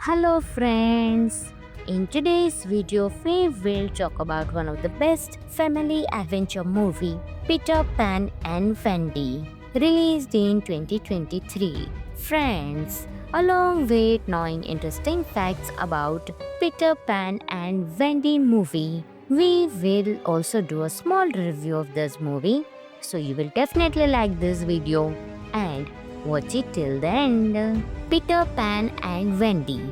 Hello friends! In today's video, we will talk about one of the best family adventure movie, Peter Pan and Wendy, released in 2023. Friends, along with knowing interesting facts about Peter Pan and Wendy movie, we will also do a small review of this movie. So you will definitely like this video and watch it till the end. Peter Pan and Wendy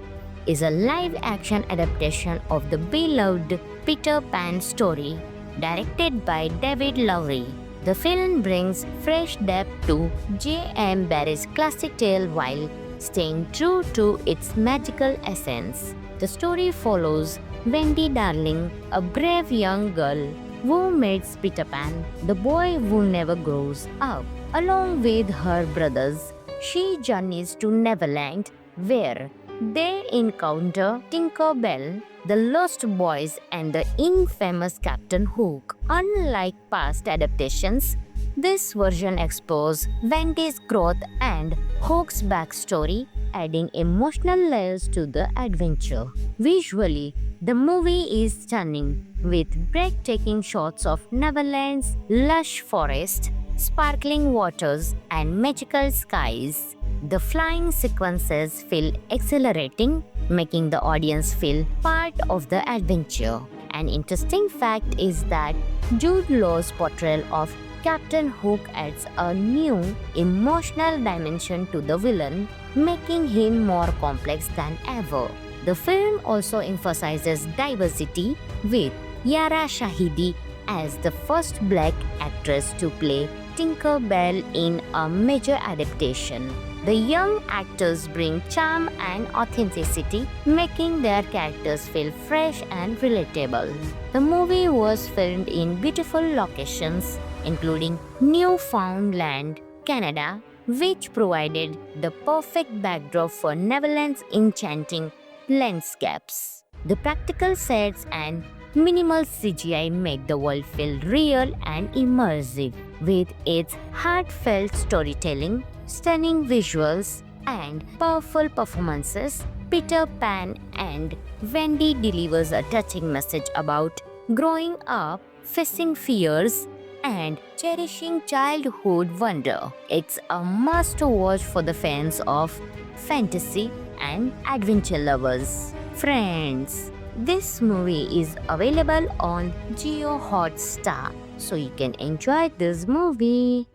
is a live-action adaptation of the beloved Peter Pan story, directed by David Lowery. The film brings fresh depth to J.M. Barrie's classic tale while staying true to its magical essence. The story follows Wendy Darling, a brave young girl who meets Peter Pan, the boy who never grows up. Along with her brothers, she journeys to Neverland, where they encounter Tinker Bell, the Lost Boys, and the infamous Captain Hook. Unlike past adaptations, this version explores Wendy's growth and Hook's backstory, adding emotional layers to the adventure. Visually, the movie is stunning, with breathtaking shots of Neverland's lush forest, sparkling waters, and magical skies. The flying sequences feel exhilarating, making the audience feel part of the adventure. An interesting fact is that Jude Law's portrayal of Captain Hook adds a new emotional dimension to the villain, making him more complex than ever. The film also emphasizes diversity, with Yara Shahidi as the first black actress to play Tinker Bell in a major adaptation. The young actors bring charm and authenticity, making their characters feel fresh and relatable. The movie was filmed in beautiful locations, including Newfoundland, Canada, which provided the perfect backdrop for Neverland's enchanting landscapes. The practical sets and minimal CGI make the world feel real and immersive. With its heartfelt storytelling, stunning visuals, and powerful performances, Peter Pan and Wendy delivers a touching message about growing up, facing fears, and cherishing childhood wonder. It's a must-watch for the fans of fantasy and adventure lovers. Friends, this movie is available on Jio Hotstar, so you can enjoy this movie.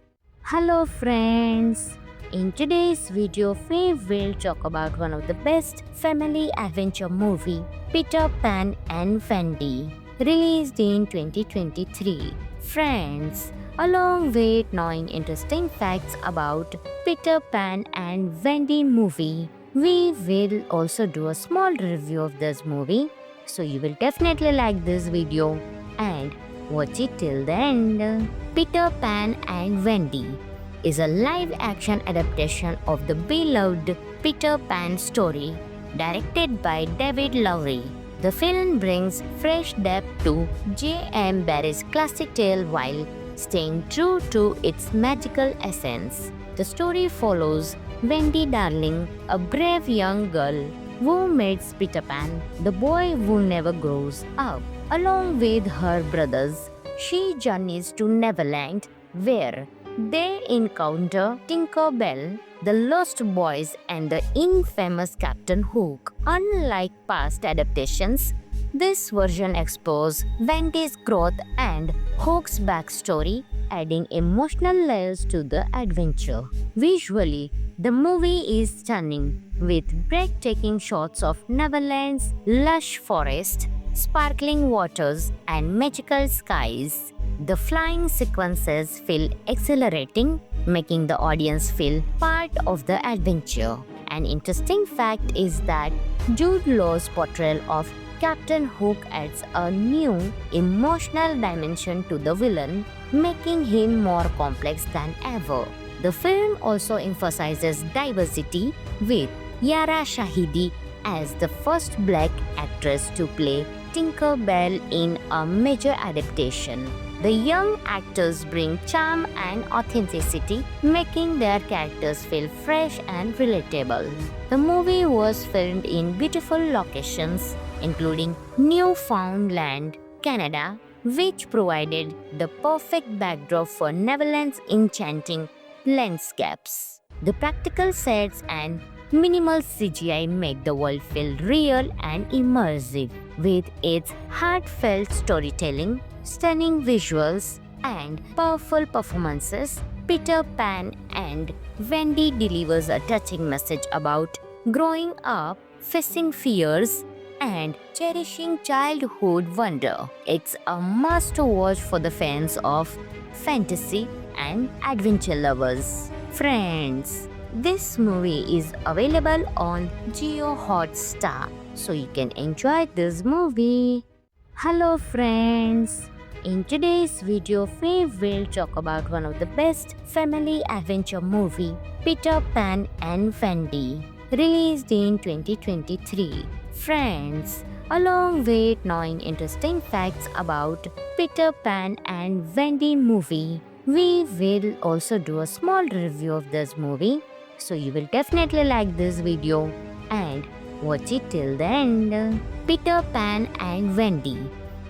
Hello friends! In today's video, we will talk about one of the best family adventure movie, Peter Pan and Wendy, released in 2023. Friends, along with knowing interesting facts about Peter Pan and Wendy movie, we will also do a small review of this movie. So you will definitely like this video and watch it till the end. Peter Pan and Wendy is a live-action adaptation of the beloved Peter Pan story, directed by David Lowery. The film brings fresh depth to J.M. Barrie's classic tale while staying true to its magical essence. The story follows Wendy Darling, a brave young girl who meets Peter Pan, the boy who never grows up. Along with her brothers, she journeys to Neverland, where they encounter Tinker Bell, the Lost Boys, and the infamous Captain Hook. Unlike past adaptations, this version explores Wendy's growth and Hook's backstory, adding emotional layers to the adventure. Visually, the movie is stunning, with breathtaking shots of Neverland's lush forest, sparkling waters, and magical skies. The flying sequences feel exhilarating, making the audience feel part of the adventure. An interesting fact is that Jude Law's portrayal of Captain Hook adds a new emotional dimension to the villain, making him more complex than ever. The film also emphasizes diversity, with Yara Shahidi as the first black actress to play Tinker Bell in a major adaptation. The young actors bring charm and authenticity, making their characters feel fresh and relatable. The movie was filmed in beautiful locations, including Newfoundland, Canada, which provided the perfect backdrop for Neverland's enchanting landscapes. The practical sets and minimal CGI make the world feel real and immersive. With its heartfelt storytelling, stunning visuals, and powerful performances, Peter Pan and Wendy delivers a touching message about growing up, facing fears, and cherishing childhood wonder. It's a must-watch for the fans of fantasy and adventure lovers. Friends, this movie is available on Jio Hotstar, so you can enjoy this movie. Hello friends! In today's video, we will talk about one of the best family adventure movie, Peter Pan and Wendy, released in 2023. Friends, along with knowing interesting facts about Peter Pan and Wendy movie, we will also do a small review of this movie, so you will definitely like this video and watch it till the end. Peter Pan and Wendy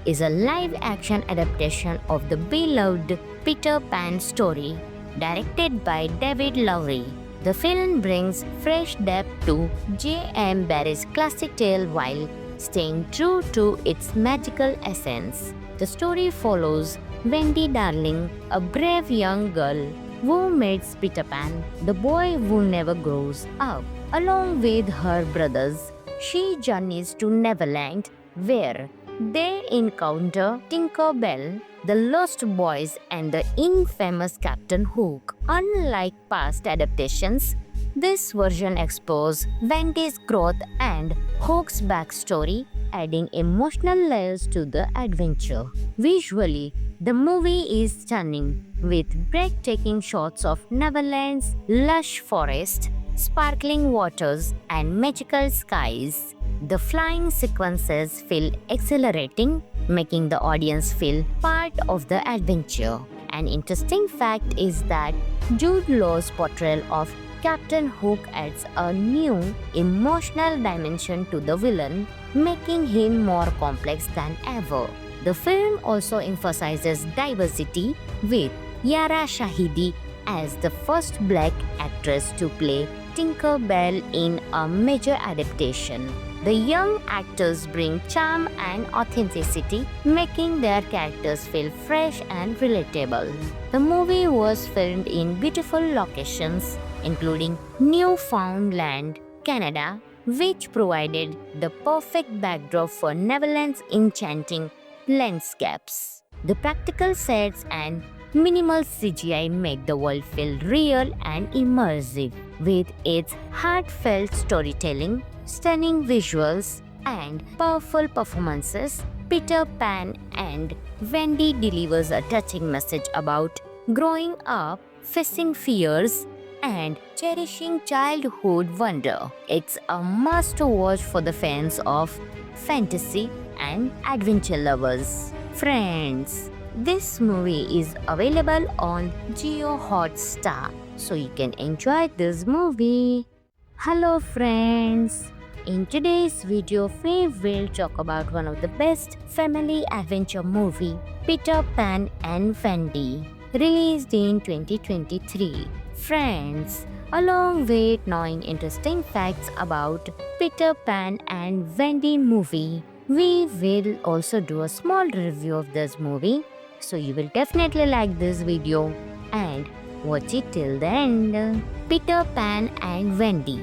is a live-action adaptation of the beloved Peter Pan story, directed by David Lowery. The film brings fresh depth to J.M. Barrie's classic tale while staying true to its magical essence. The story follows Wendy Darling, a brave young girl who meets Peter Pan, the boy who never grows up. Along with her brothers, she journeys to Neverland, where they encounter Tinker Bell, the Lost Boys, and the infamous Captain Hook. Unlike past adaptations, this version explores Wendy's growth and Hook's backstory, adding emotional layers to the adventure. Visually, the movie is stunning, with breathtaking shots of Neverland's lush forest, sparkling waters, and magical skies. The flying sequences feel exhilarating, making the audience feel part of the adventure. An interesting fact is that Jude Law's portrayal of Captain Hook adds a new emotional dimension to the villain, making him more complex than ever. The film also emphasizes diversity, with Yara Shahidi as the first black actress to play Tinker Bell in a major adaptation. The young actors bring charm and authenticity, making their characters feel fresh and relatable. The movie was filmed in beautiful locations, including Newfoundland, Canada, which provided the perfect backdrop for Neverland's enchanting landscapes. The practical sets and minimal CGI make the world feel real and immersive. With its heartfelt storytelling, stunning visuals, and powerful performances, Peter Pan and Wendy delivers a touching message about growing up, facing fears, and cherishing childhood wonder. It's a must-watch for the fans of fantasy and adventure lovers. Friends, this movie is available on Jio Hotstar, so you can enjoy this movie. Hello friends! In today's video, we will talk about one of the best family adventure movie, Peter Pan and Wendy, released in 2023. Friends, along with knowing interesting facts about Peter Pan and Wendy movie, we will also do a small review of this movie, so you will definitely like this video and watch it till the end. Peter Pan and Wendy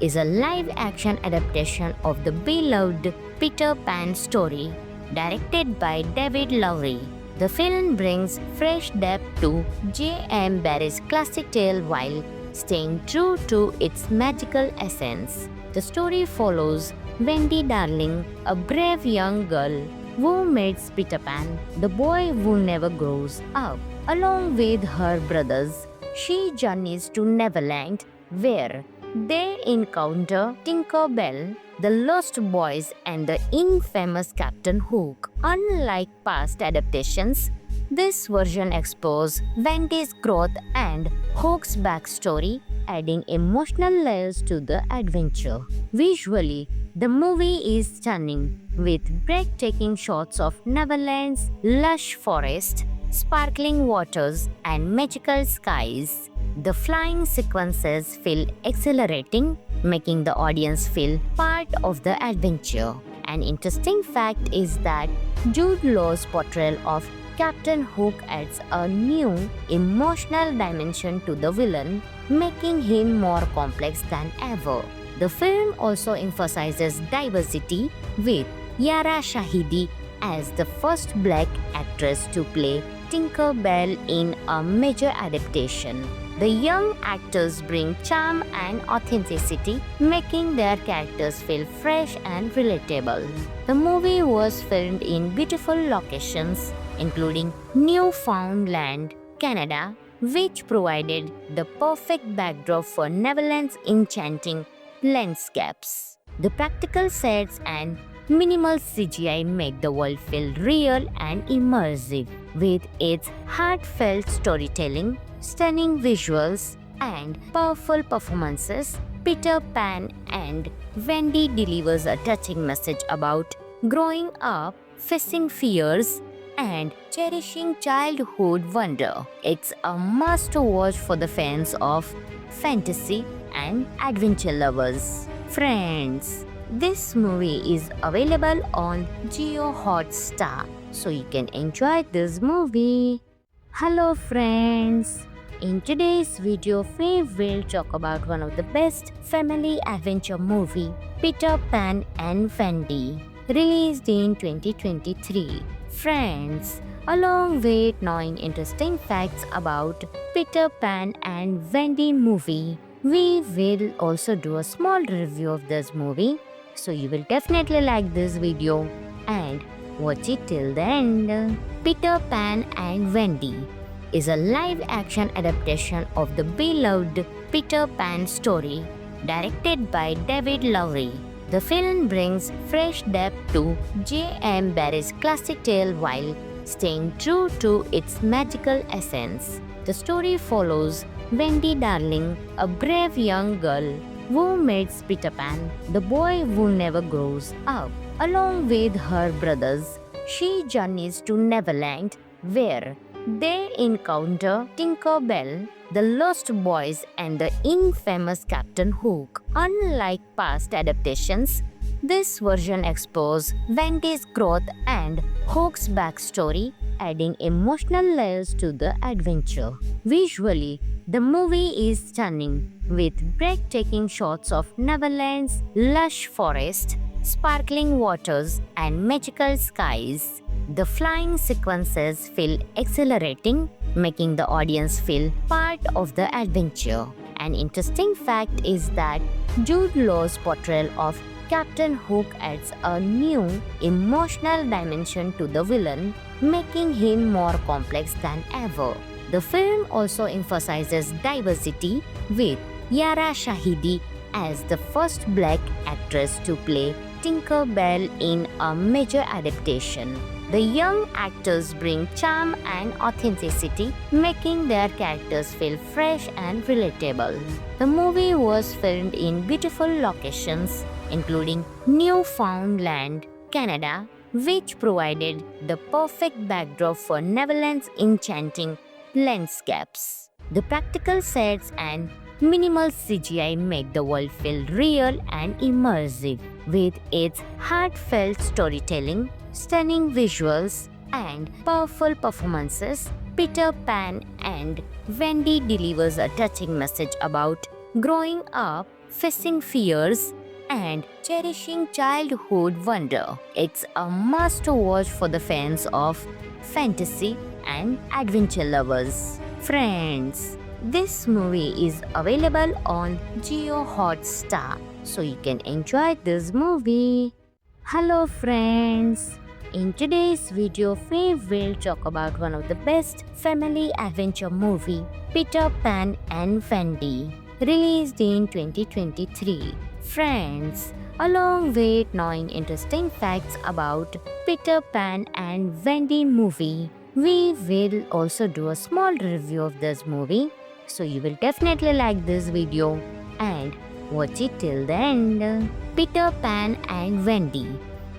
is a live-action adaptation of the beloved Peter Pan story, directed by David Lowery. The film brings fresh depth to J.M. Barrie's classic tale while staying true to its magical essence. The story follows Wendy Darling, a brave young girl who meets Peter Pan, the boy who never grows up. Along with her brothers, she journeys to Neverland, where they encounter Tinker Bell, the Lost Boys, and the infamous Captain Hook. Unlike past adaptations, This version explores Wendy's growth and Hook's backstory, adding emotional layers to the adventure. Visually, the movie is stunning, with breathtaking shots of Neverland's lush forest, sparkling waters, and magical skies. The flying sequences feel exhilarating, making the audience feel part of the adventure. An interesting fact is that Jude Law's portrayal of Captain Hook adds a new emotional dimension to the villain, making him more complex than ever. The film also emphasizes diversity, with Yara Shahidi as the first black actress to play Tinker Bell in a major adaptation. The young actors bring charm and authenticity, making their characters feel fresh and relatable. The movie was filmed in beautiful locations, including Newfoundland, Canada, which provided the perfect backdrop for Neverland's enchanting landscapes. The practical sets and minimal CGI make the world feel real and immersive. With its heartfelt storytelling, stunning visuals, and powerful performances, Peter Pan and Wendy delivers a touching message about growing up, facing fears, and cherishing childhood wonder. It's a must-watch for the fans of fantasy and adventure lovers. Friends, this movie is available on Jio Hotstar, so you can enjoy this movie. Hello friends! In today's video, we will talk about one of the best family adventure movie, Peter Pan and Wendy, released in 2023. Friends, along with knowing interesting facts about Peter Pan and Wendy movie, we will also do a small review of this movie, so you will definitely like this video and watch it till the end. Peter Pan and Wendy is a live-action adaptation of the beloved Peter Pan story, directed by David Lowery. The film brings fresh depth to J.M. Barrie's classic tale while staying true to its magical essence. The story follows Wendy Darling, a brave young girl who meets Peter Pan, the boy who never grows up. Along with her brothers, she journeys to Neverland, where they encounter Tinker Bell, the Lost Boys, and the infamous Captain Hook. Unlike past adaptations, this version explores Wendy's growth and Hook's backstory, adding emotional layers to the adventure. Visually, the movie is stunning, with breathtaking shots of Neverland's lush forest, sparkling waters, and magical skies. The flying sequences feel exhilarating, making the audience feel part of the adventure. An interesting fact is that Jude Law's portrayal of Captain Hook adds a new emotional dimension to the villain, making him more complex than ever. The film also emphasizes diversity, with Yara Shahidi as the first black actress to play Tinker Bell in a major adaptation. The young actors bring charm and authenticity, making their characters feel fresh and relatable. The movie was filmed in beautiful locations, including Newfoundland, Canada, which provided the perfect backdrop for Neverland's enchanting landscapes. The practical sets and minimal CGI make the world feel real and immersive. With its heartfelt storytelling, stunning visuals, and powerful performances, Peter Pan and Wendy delivers a touching message about growing up, facing fears, and cherishing childhood wonder. It's a must-watch for the fans of fantasy and adventure lovers. Friends, this movie is available on Jio Hotstar, so you can enjoy this movie. Hello friends! In today's video, we will talk about one of the best family adventure movie, Peter Pan and Wendy, released in 2023. Friends, along with knowing interesting facts about Peter Pan and Wendy movie, We will also do a small review of this movie, so you will definitely like this video and watch it till the end. Peter Pan and Wendy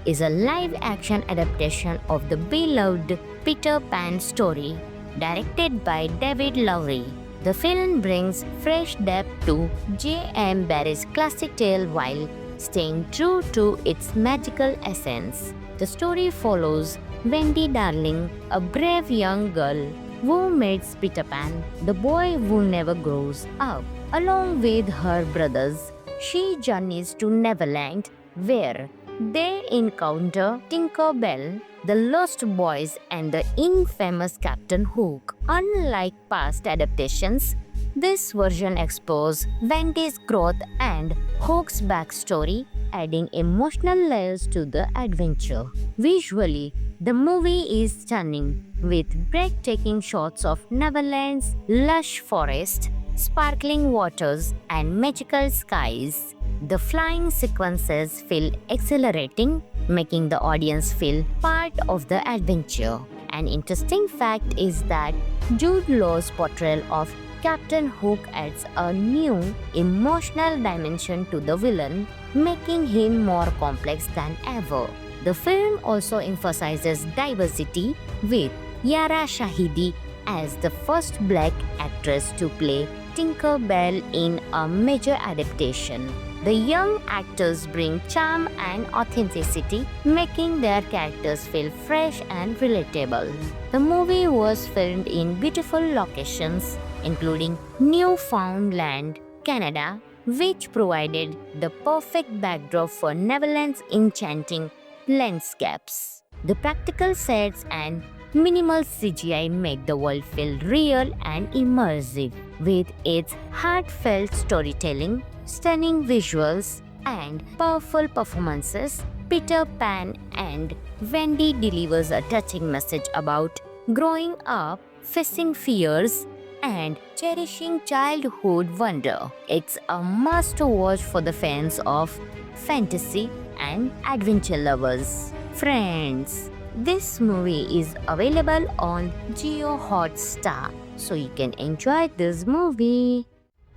is a live-action adaptation of the beloved Peter Pan story directed by David Lowery. The film brings fresh depth to J.M. Barrie's classic tale while staying true to its magical essence. The story follows Wendy Darling, a brave young girl who meets Peter Pan, the boy who never grows up. Along with her brothers, she journeys to Neverland, where they encounter Tinker Bell, the Lost Boys, and the infamous Captain Hook. Unlike past adaptations, this version explores Wendy's growth and Hook's backstory, adding emotional layers to the adventure. Visually, the movie is stunning, with breathtaking shots of Neverland's lush forest, sparkling waters, and magical skies. The flying sequences feel exhilarating, making the audience feel part of the adventure. An interesting fact is that Jude Law's portrayal of Captain Hook adds a new emotional dimension to the villain, making him more complex than ever. The film also emphasizes diversity, with Yara Shahidi as the first black actress to play Tinker Bell in a major adaptation. The young actors bring charm and authenticity, making their characters feel fresh and relatable. The movie was filmed in beautiful locations, including Newfoundland, Canada, which provided the perfect backdrop for Neverland's enchanting landscapes. The practical sets and minimal CGI make the world feel real and immersive. With its heartfelt storytelling, stunning visuals, and powerful performances, Peter Pan and Wendy delivers a touching message about growing up, facing fears, and cherishing childhood wonder. It's a must-watch for the fans of fantasy and adventure lovers. Friends, this movie is available on Jio Hotstar, so you can enjoy this movie.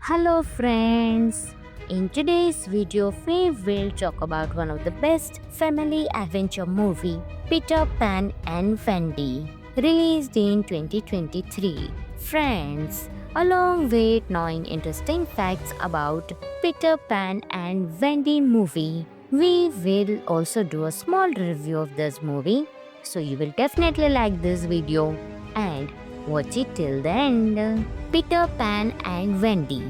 Hello friends! In today's video, we will talk about one of the best family adventure movie, Peter Pan and Wendy, released in 2023. Friends, along with knowing interesting facts about Peter Pan and Wendy movie, we will also do a small review of this movie, so you will definitely like this video and watch it till the end. Peter Pan and Wendy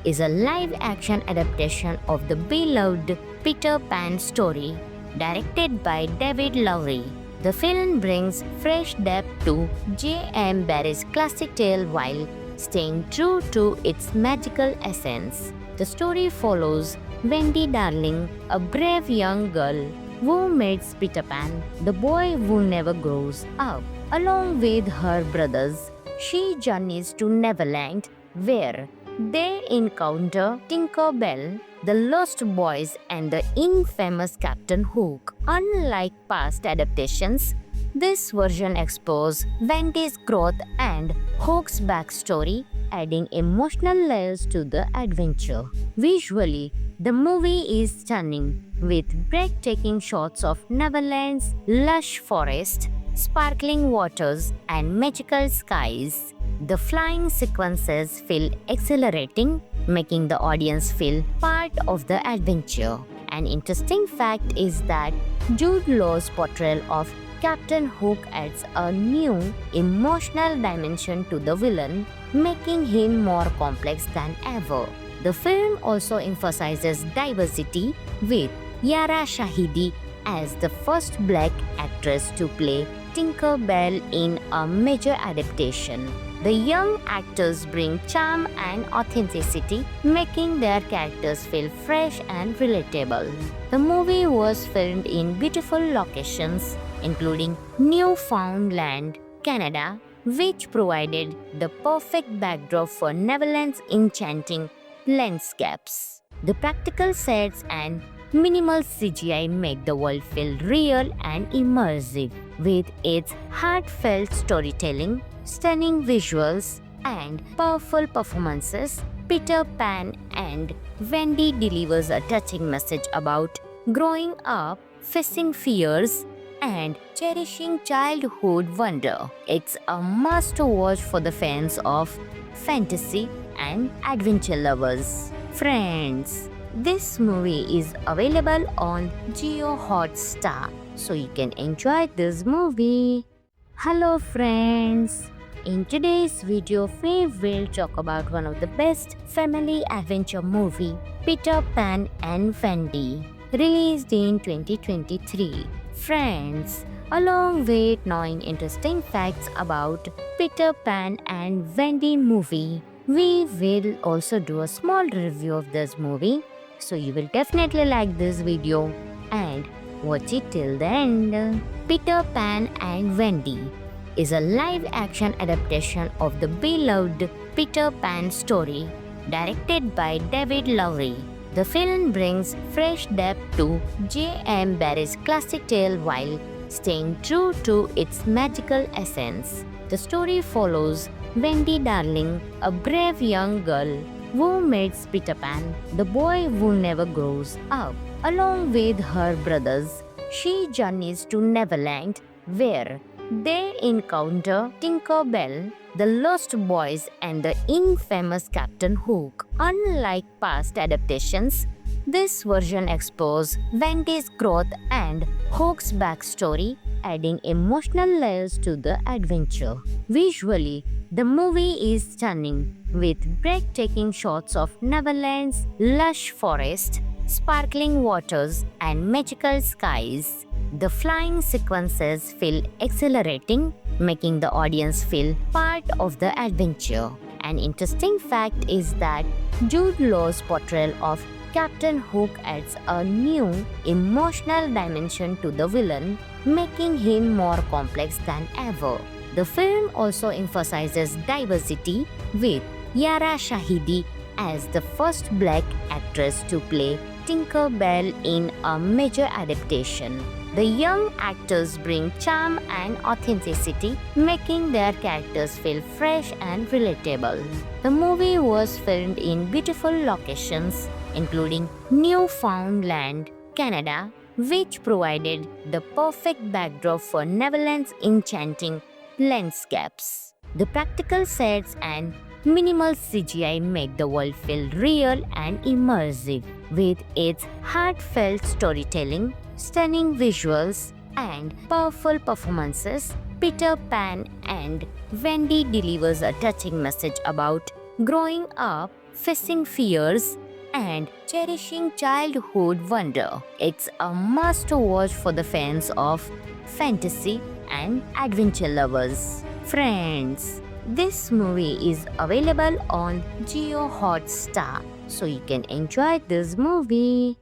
is a live-action adaptation of the beloved Peter Pan story directed by David Lowery. The film brings fresh depth to J.M. Barrie's classic tale while staying true to its magical essence. The story follows Wendy Darling, a brave young girl who meets Peter Pan, the boy who never grows up. Along with her brothers, she journeys to Neverland, where they encounter Tinker Bell, the Lost Boys, and the infamous Captain Hook. Unlike past adaptations, this version explores Wendy's growth and Hook's backstory, adding emotional layers to the adventure. Visually, the movie is stunning, with breathtaking shots of Neverland's lush forest, sparkling waters, and magical skies. The flying sequences feel exhilarating, making the audience feel part of the adventure. An interesting fact is that Jude Law's portrayal of Captain Hook adds a new emotional dimension to the villain, making him more complex than ever. The film also emphasizes diversity, with Yara Shahidi as the first black actress to play Tinker Bell in a major adaptation. The young actors bring charm and authenticity, making their characters feel fresh and relatable. The movie was filmed in beautiful locations, including Newfoundland, Canada, which provided the perfect backdrop for Neverland's enchanting landscapes. The practical sets and minimal CGI make the world feel real and immersive. With its heartfelt storytelling, stunning visuals, and powerful performances, Peter Pan and Wendy delivers a touching message about growing up, facing fears, and cherishing childhood wonder. It's a must watch for the fans of fantasy and adventure lovers. Friends, this movie is available on Geo Hotstar, so you can enjoy this movie. Hello friends! In today's video, we will talk about one of the best family adventure movie, Peter Pan and Wendy, released in 2023. Friends, along with knowing interesting facts about Peter Pan and Wendy movie, we will also do a small review of this movie, so you will definitely like this video and watch it till the end. Peter Pan and Wendy is a live-action adaptation of the beloved Peter Pan story, directed by David Lowery. The film brings fresh depth to J.M. Barrie's classic tale while staying true to its magical essence. The story follows Wendy Darling, a brave young girl who meets Peter Pan, the boy who never grows up. Along with her brothers, she journeys to Neverland, where they encounter Tinker Bell, the Lost Boys, and the infamous Captain Hook. Unlike past adaptations, this version explores Wendy's growth and Hook's backstory, adding emotional layers to the adventure. Visually, the movie is stunning, with breathtaking shots of Neverland's lush forest, sparkling waters, and magical skies. The flying sequences feel exhilarating, making the audience feel part of the adventure. An interesting fact is that Jude Law's portrayal of Captain Hook adds a new emotional dimension to the villain, making him more complex than ever. The film also emphasizes diversity, with Yara Shahidi as the first black actress to play Tinker Bell in a major adaptation. The young actors bring charm and authenticity, making their characters feel fresh and relatable. The movie was filmed in beautiful locations, including Newfoundland, Canada, which provided the perfect backdrop for Neverland's enchanting landscapes. The practical sets and minimal CGI make the world feel real and immersive. With its heartfelt storytelling, stunning visuals, and powerful performances, Peter Pan and Wendy delivers a touching message about growing up, facing fears, and cherishing childhood wonder. It's a must-watch for the fans of fantasy and adventure lovers. Friends, this movie is available on Geo Hotstar, so you can enjoy this movie.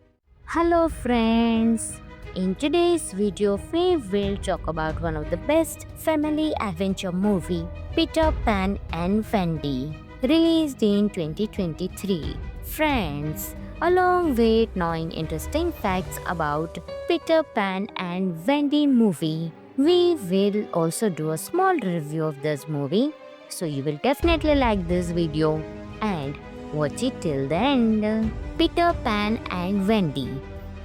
Hello friends! In today's video, we will talk about one of the best family adventure movie, Peter Pan and Wendy, released in 2023. Friends, along with knowing interesting facts about Peter Pan and Wendy movie, we will also do a small review of this movie, so you will definitely like this video and watch it till the end. Peter Pan and Wendy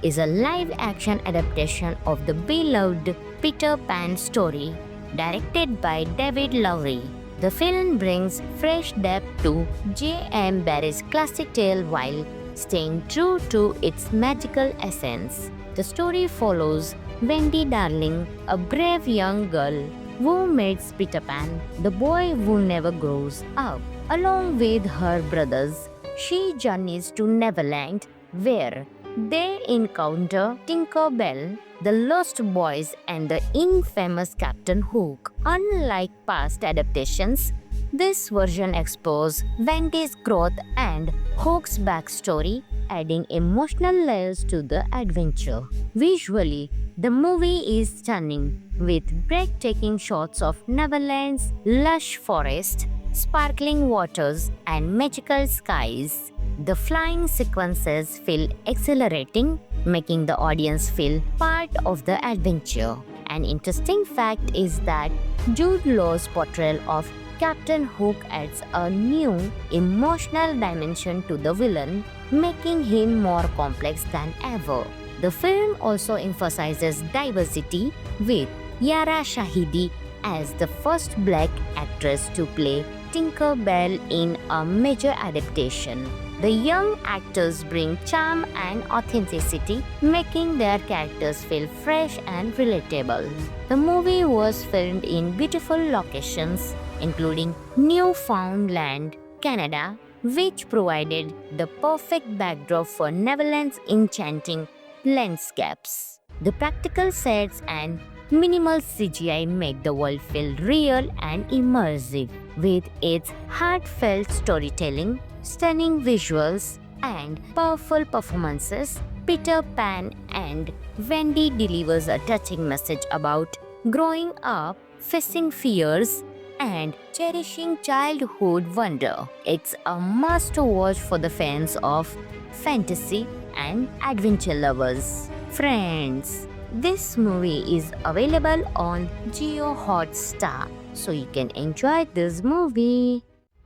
is a live-action adaptation of the beloved Peter Pan story, directed by David Lowery. The film brings fresh depth to J.M. Barrie's classic tale while staying true to its magical essence. The story follows Wendy Darling, a brave young girl who meets Peter Pan, the boy who never grows up. Along with her brothers, she journeys to Neverland, where they encounter Tinker Bell, the Lost Boys, and the infamous Captain Hook. Unlike past adaptations, this version explores Wendy's growth and Hook's backstory, adding emotional layers to the adventure. Visually, the movie is stunning, with breathtaking shots of Neverland's lush forest, sparkling waters, and magical skies. The flying sequences feel exhilarating, making the audience feel part of the adventure. An interesting fact is that Jude Law's portrayal of Captain Hook adds a new emotional dimension to the villain, making him more complex than ever. The film also emphasizes diversity, with Yara Shahidi as the first black actress to play Tinker Bell in a major adaptation. The young actors bring charm and authenticity, making their characters feel fresh and relatable. The movie was filmed in beautiful locations, including Newfoundland, Canada, which provided the perfect backdrop for Neverland's enchanting landscapes. The practical sets and minimal CGI make the world feel real and immersive. With its heartfelt storytelling, stunning visuals, and powerful performances, Peter Pan and Wendy delivers a touching message about growing up, facing fears, and cherishing childhood wonder. It's a must-watch for the fans of fantasy and adventure lovers. Friends, this movie is available on Jio Hotstar, so you can enjoy this movie.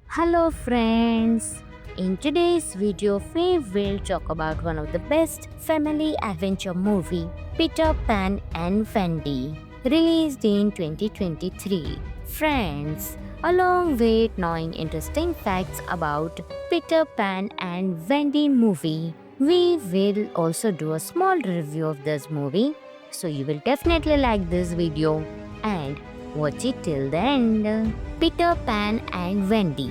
Hello friends! In today's video, we will talk about one of the best family adventure movie, Peter Pan and Wendy, released in 2023. Friends, along with knowing interesting facts about Peter Pan and Wendy movie, we will also do a small review of this movie, so you will definitely like this video and watch it till the end. Peter Pan and Wendy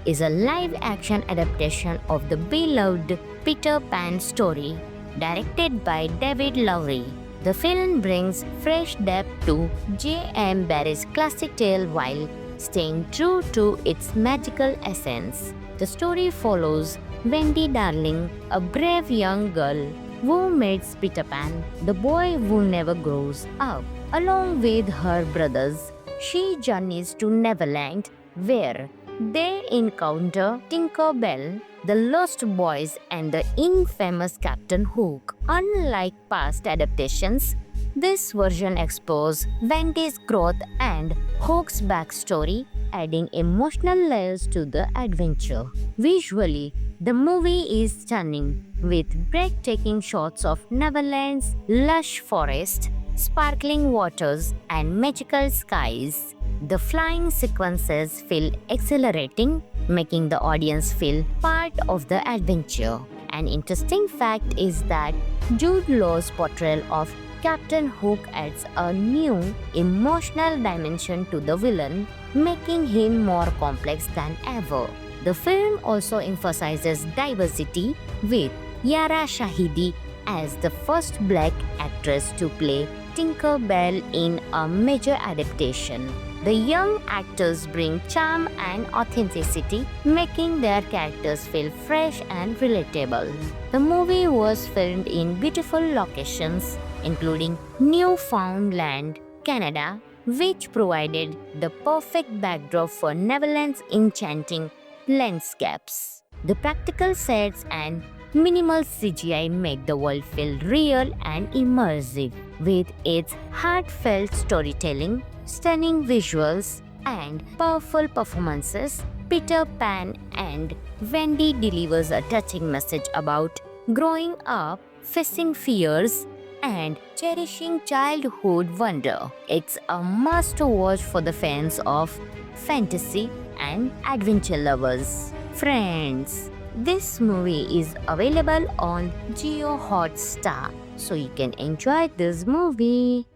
is a live-action adaptation of the beloved Peter Pan story, directed by David Lowery. The film brings fresh depth to J.M. Barrie's classic tale while staying true to its magical essence. The story follows Wendy Darling, a brave young girl who meets Peter Pan, the boy who never grows up. Along with her brothers, she journeys to Neverland, where they encounter Tinker Bell, the Lost Boys, and the infamous Captain Hook. Unlike past adaptations, this version explores Wendy's growth and Hook's backstory, adding emotional layers to the adventure. Visually, the movie is stunning, with breathtaking shots of Neverland's lush forest, sparkling waters, and magical skies. The flying sequences feel exhilarating, making the audience feel part of the adventure. An interesting fact is that Jude Law's portrayal of Captain Hook adds a new emotional dimension to the villain, making him more complex than ever. The film also emphasizes diversity, with Yara Shahidi as the first black actress to play Tinker Bell in a major adaptation. The young actors bring charm and authenticity, making their characters feel fresh and relatable. The movie was filmed in beautiful locations, including Newfoundland, Canada, which provided the perfect backdrop for Neverland's enchanting landscapes. The practical sets and minimal CGI make the world feel real and immersive. With its heartfelt storytelling, stunning visuals, and powerful performances, Peter Pan and Wendy delivers a touching message about growing up, facing fears, and cherishing childhood wonder. It's a must-watch for the fans of fantasy and adventure lovers. Friends, this movie is available on Jio Hotstar, so you can enjoy this movie.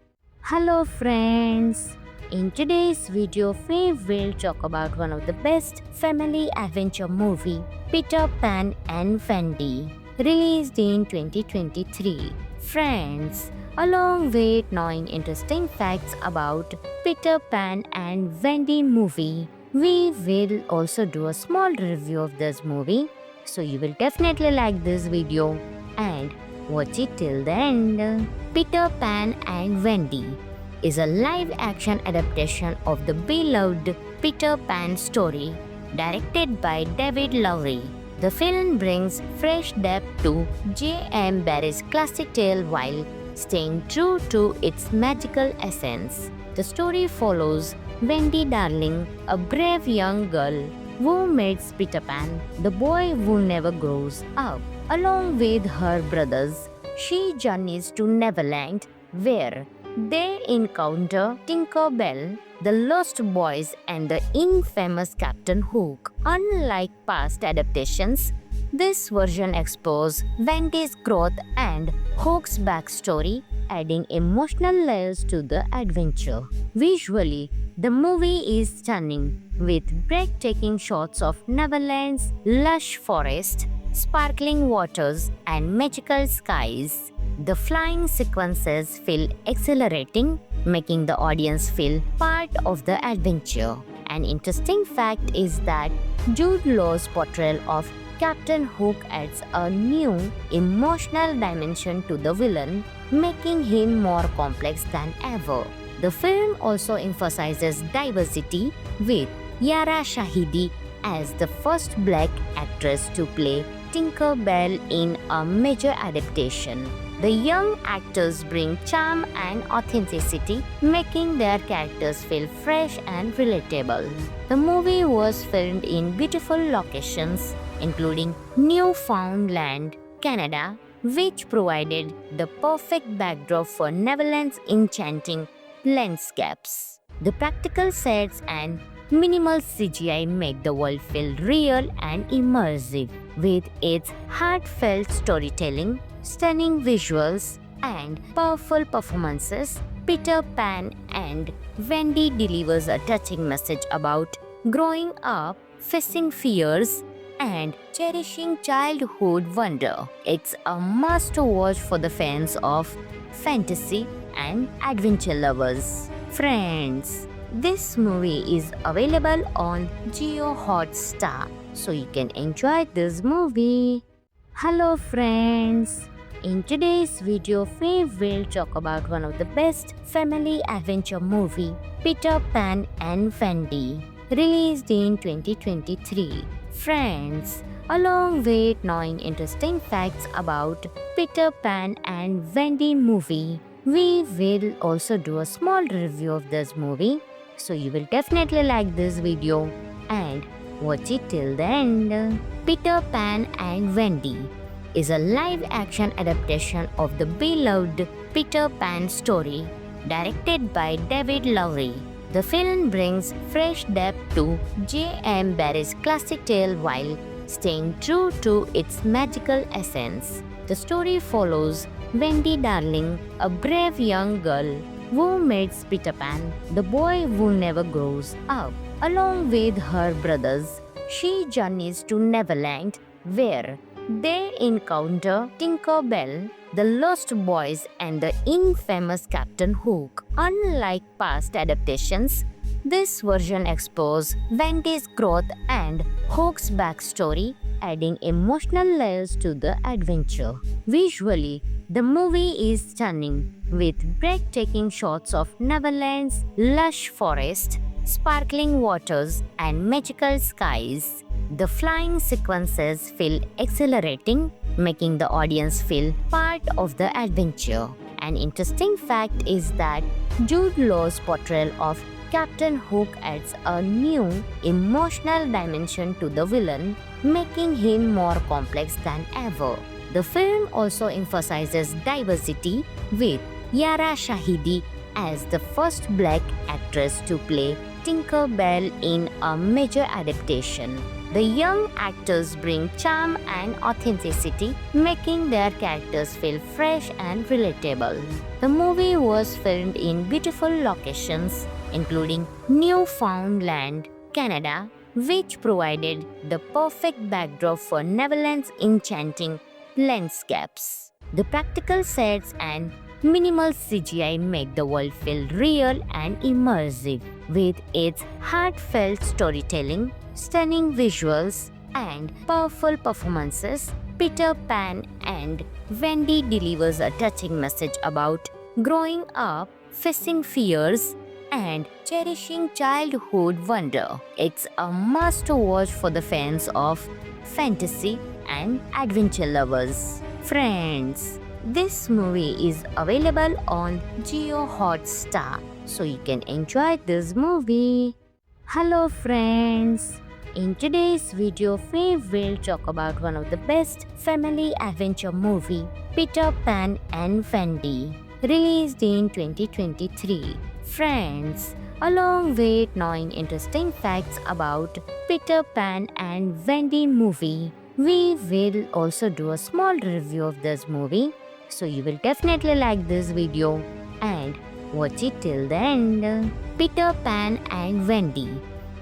Hello friends! In today's video, we will talk about one of the best family adventure movie, Peter Pan and Wendy, released in 2023. Friends, along with knowing interesting facts about Peter Pan and Wendy movie, we will also do a small review of this movie, so you will definitely like this video and watch it till the end. Peter Pan and Wendy is a live-action adaptation of the beloved Peter Pan story, directed by David Lowery. The film brings fresh depth to J.M. Barrie's classic tale while staying true to its magical essence. The story follows Wendy Darling, a brave young girl who meets Peter Pan, the boy who never grows up. Along with her brothers, she journeys to Neverland, where they encounter Tinker Bell, the Lost Boys, and the infamous Captain Hook. Unlike past adaptations, this version explores Wendy's growth and Hook's backstory, adding emotional layers to the adventure. Visually, the movie is stunning, with breathtaking shots of Neverland's lush forest, sparkling waters, and magical skies. The flying sequences feel exhilarating, making the audience feel part of the adventure. An interesting fact is that Jude Law's portrayal of Captain Hook adds a new emotional dimension to the villain, making him more complex than ever. The film also emphasizes diversity, with Yara Shahidi as the first black actress to play Tinker Bell in a major adaptation. The young actors bring charm and authenticity, making their characters feel fresh and relatable. The movie was filmed in beautiful locations, including Newfoundland, Canada, which provided the perfect backdrop for Neverland's enchanting landscapes. The practical sets and minimal CGI make the world feel real and immersive. With its heartfelt storytelling, stunning visuals, and powerful performances, Peter Pan and Wendy delivers a touching message about growing up, facing fears, and cherishing childhood wonder. It's a must-watch for the fans of fantasy and adventure lovers. Friends, this movie is available on Jio Hotstar, so you can enjoy this movie. Hello friends! In today's video, we will talk about one of the best family adventure movie, Peter Pan and Wendy, released in 2023. Friends, along with knowing interesting facts about Peter Pan and Wendy movie, we will also do a small review of this movie, so you will definitely like this video and watch it till the end. Peter Pan and Wendy is a live-action adaptation of the beloved Peter Pan story, directed by David Lowery. The film brings fresh depth to J.M. Barrie's classic tale while staying true to its magical essence. The story follows Wendy Darling, a brave young girl who meets Peter Pan, the boy who never grows up. Along with her brothers, she journeys to Neverland, where they encounter Tinker Bell, the Lost Boys, and the infamous Captain Hook. Unlike past adaptations, this version explores Wendy's growth and Hook's backstory, adding emotional layers to the adventure. Visually, the movie is stunning, with breathtaking shots of Neverland's lush forest, sparkling waters, and magical skies. The flying sequences feel exhilarating, making the audience feel part of the adventure. An interesting fact is that Jude Law's portrayal of Captain Hook adds a new emotional dimension to the villain, making him more complex than ever. The film also emphasizes diversity, with Yara Shahidi as the first black actress to play Tinker Bell in a major adaptation. The young actors bring charm and authenticity, making their characters feel fresh and relatable. The movie was filmed in beautiful locations, including Newfoundland, Canada, which provided the perfect backdrop for Neverland's enchanting landscapes. The practical sets and minimal CGI make the world feel real and immersive. With its heartfelt storytelling, stunning visuals, and powerful performances, Peter Pan and Wendy delivers a touching message about growing up, facing fears, and cherishing childhood wonder. It's a must-watch for the fans of fantasy and adventure lovers. Friends, this movie is available on Jio Hotstar, so you can enjoy this movie. Hello friends! In today's video, we will talk about one of the best family adventure movie, Peter Pan and Wendy, released in 2023. Friends, along with knowing interesting facts about Peter Pan and Wendy movie, we will also do a small review of this movie, so you will definitely like this video and watch it till the end. Peter Pan and Wendy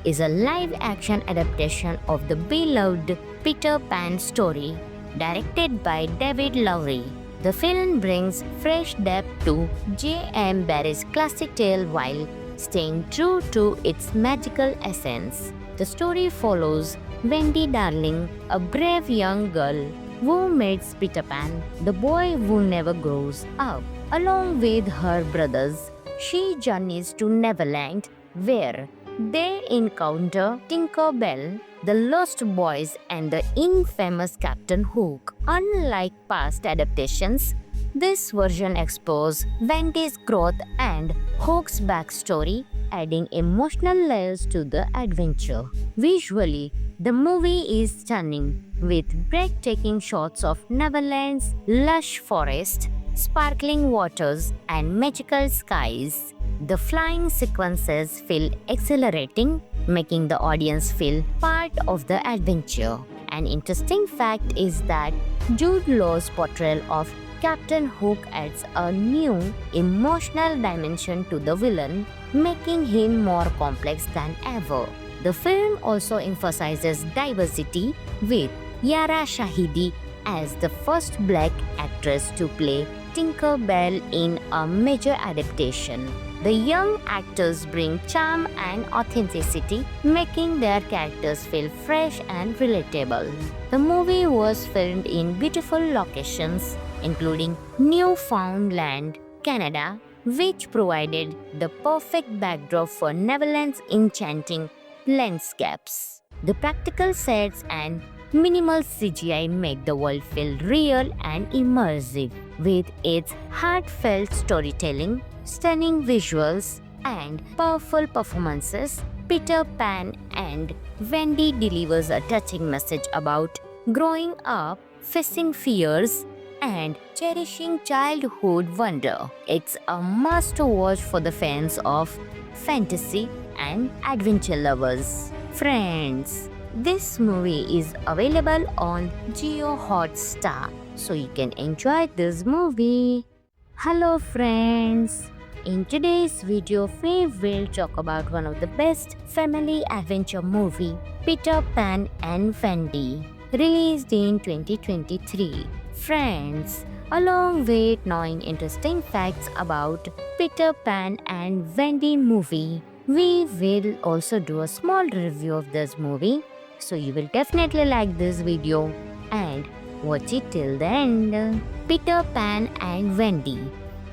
is a live-action adaptation of the beloved Peter Pan story, directed by David Lowery. The film brings fresh depth to J.M. Barrie's classic tale while staying true to its magical essence. The story follows Wendy Darling, a brave young girl who meets Peter Pan, the boy who never grows up. Along with her brothers, she journeys to Neverland, where they encounter Tinker Bell, the Lost Boys, and the infamous Captain Hook. Unlike past adaptations, this version explores Wendy's growth and Hook's backstory, adding emotional layers to the adventure. Visually, the movie is stunning, with breathtaking shots of Neverland's lush forest, sparkling waters, and magical skies. The flying sequences feel exhilarating, making the audience feel part of the adventure. An interesting fact is that Jude Law's portrayal of Captain Hook adds a new emotional dimension to the villain, making him more complex than ever. The film also emphasizes diversity, with Yara Shahidi as the first black actress to play Tinker Bell in a major adaptation. The young actors bring charm and authenticity, making their characters feel fresh and relatable. The movie was filmed in beautiful locations, including Newfoundland, Canada, which provided the perfect backdrop for Neverland's enchanting landscapes. The practical sets and minimal CGI make the world feel real and immersive. With its heartfelt storytelling, stunning visuals, and powerful performances, Peter Pan and Wendy delivers a touching message about growing up, facing fears, and cherishing childhood wonder. It's a must-watch for the fans of fantasy and adventure lovers. Friends, this movie is available on Jio Hotstar, so you can enjoy this movie. Hello friends! In today's video, we will talk about one of the best family adventure movie, Peter Pan and Wendy, released in 2023. Friends, along with knowing interesting facts about Peter Pan and Wendy movie, we will also do a small review of this movie, so you will definitely like this video and watch it till the end. Peter Pan and Wendy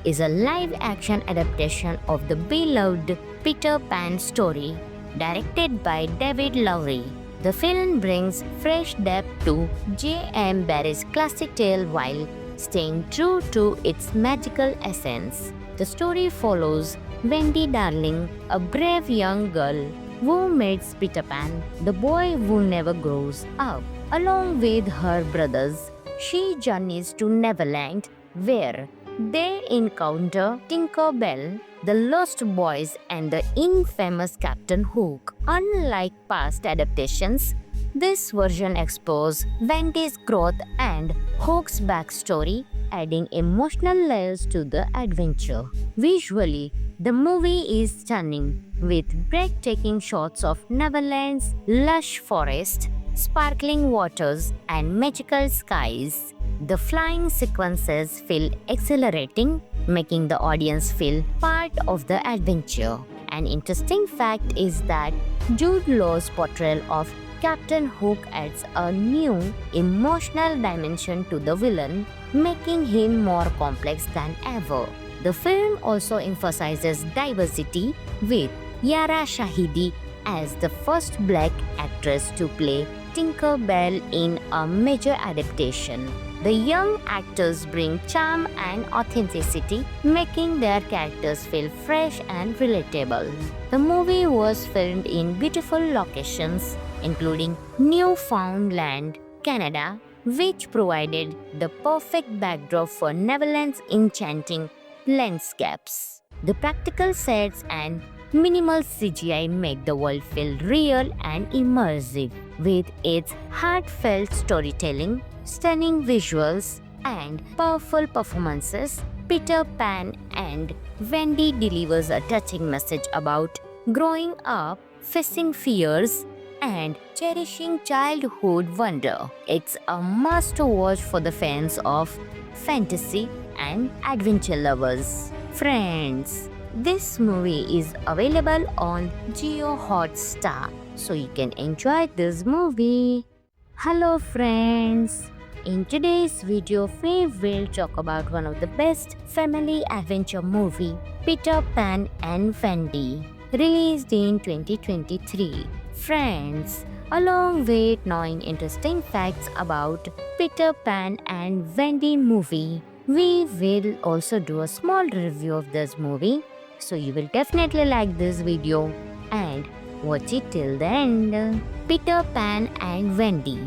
is a live-action adaptation of the beloved Peter Pan story, directed by David Lowery. The film brings fresh depth to J.M. Barrie's classic tale while staying true to its magical essence. The story follows Wendy Darling, a brave young girl who meets Peter Pan, the boy who never grows up. Along with her brothers, she journeys to Neverland, where they encounter Tinker Bell, the Lost Boys, and the infamous Captain Hook. Unlike past adaptations, this version explores Wendy's growth and Hook's backstory, adding emotional layers to the adventure. Visually, the movie is stunning, with breathtaking shots of Neverland's lush forest, sparkling waters, and magical skies. The flying sequences feel exhilarating, making the audience feel part of the adventure. An interesting fact is that Jude Law's portrayal of Captain Hook adds a new emotional dimension to the villain, making him more complex than ever. The film also emphasizes diversity with Yara Shahidi as the first black actress to play Tinker Bell in a major adaptation. The young actors bring charm and authenticity, making their characters feel fresh and relatable. The movie was filmed in beautiful locations, including Newfoundland, Canada, which provided the perfect backdrop for Neverland's enchanting landscapes. The practical sets and minimal CGI make the world feel real and immersive. With its heartfelt storytelling, stunning visuals, and powerful performances, Peter Pan and Wendy delivers a touching message about growing up, facing fears, and cherishing childhood wonder. It's a must-watch for the fans of fantasy and adventure lovers. Friends, this movie is available on Jio Hotstar, so you can enjoy this movie. Hello friends! In today's video, we will talk about one of the best family adventure movie, Peter Pan and Wendy, released in 2023. Friends, along with knowing interesting facts about Peter Pan and Wendy movie, we will also do a small review of this movie, so you will definitely like this video and watch it till the end. Peter Pan and Wendy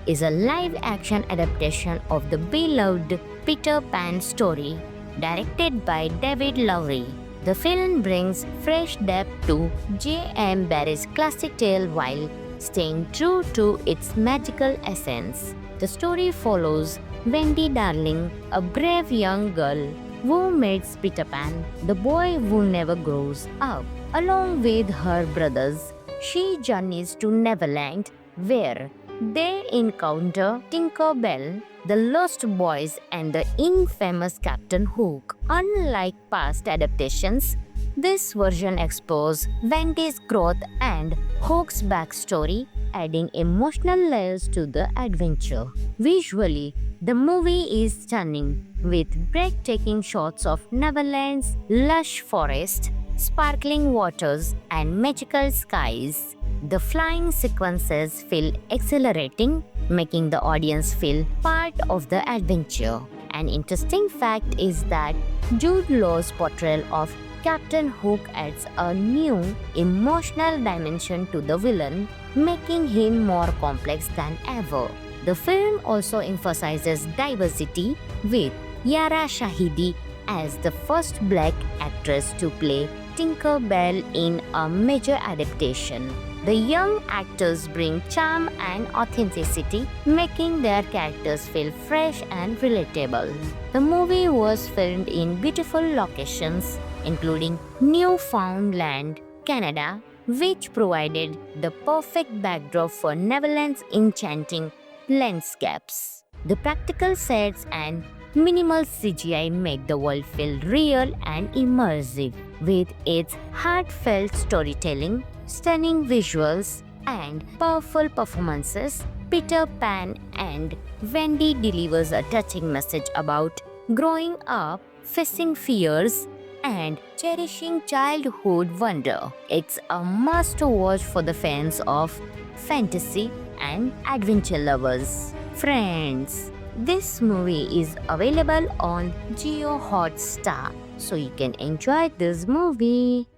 is a live-action adaptation of the beloved Peter Pan story, directed by David Lowery. The film brings fresh depth to J.M. Barrie's classic tale while staying true to its magical essence. The story follows Wendy Darling, a brave young girl who meets Peter Pan, the boy who never grows up. Along with her brothers, she journeys to Neverland, where they encounter Tinker Bell, the Lost Boys, and the infamous Captain Hook. Unlike past adaptations, this version explores Wendy's growth and Hook's backstory, adding emotional layers to the adventure. Visually, the movie is stunning, with breathtaking shots of Neverland's lush forest, sparkling waters, and magical skies. The flying sequences feel exhilarating, making the audience feel part of the adventure. An interesting fact is that Jude Law's portrayal of Captain Hook adds a new emotional dimension to the villain, making him more complex than ever. The film also emphasizes diversity, with Yara Shahidi as the first black actress to play Tinker Bell in a major adaptation. The young actors bring charm and authenticity, making their characters feel fresh and relatable. The movie was filmed in beautiful locations, including Newfoundland, Canada, which provided the perfect backdrop for Neverland's enchanting landscapes. The practical sets and minimal CGI make the world feel real and immersive. With its heartfelt storytelling, stunning visuals, and powerful performances, Peter Pan and Wendy delivers a touching message about growing up, facing fears, and cherishing childhood wonder. It's a must-watch for the fans of fantasy and adventure lovers. Friends, this movie is available on Jio Hotstar, so you can enjoy this movie.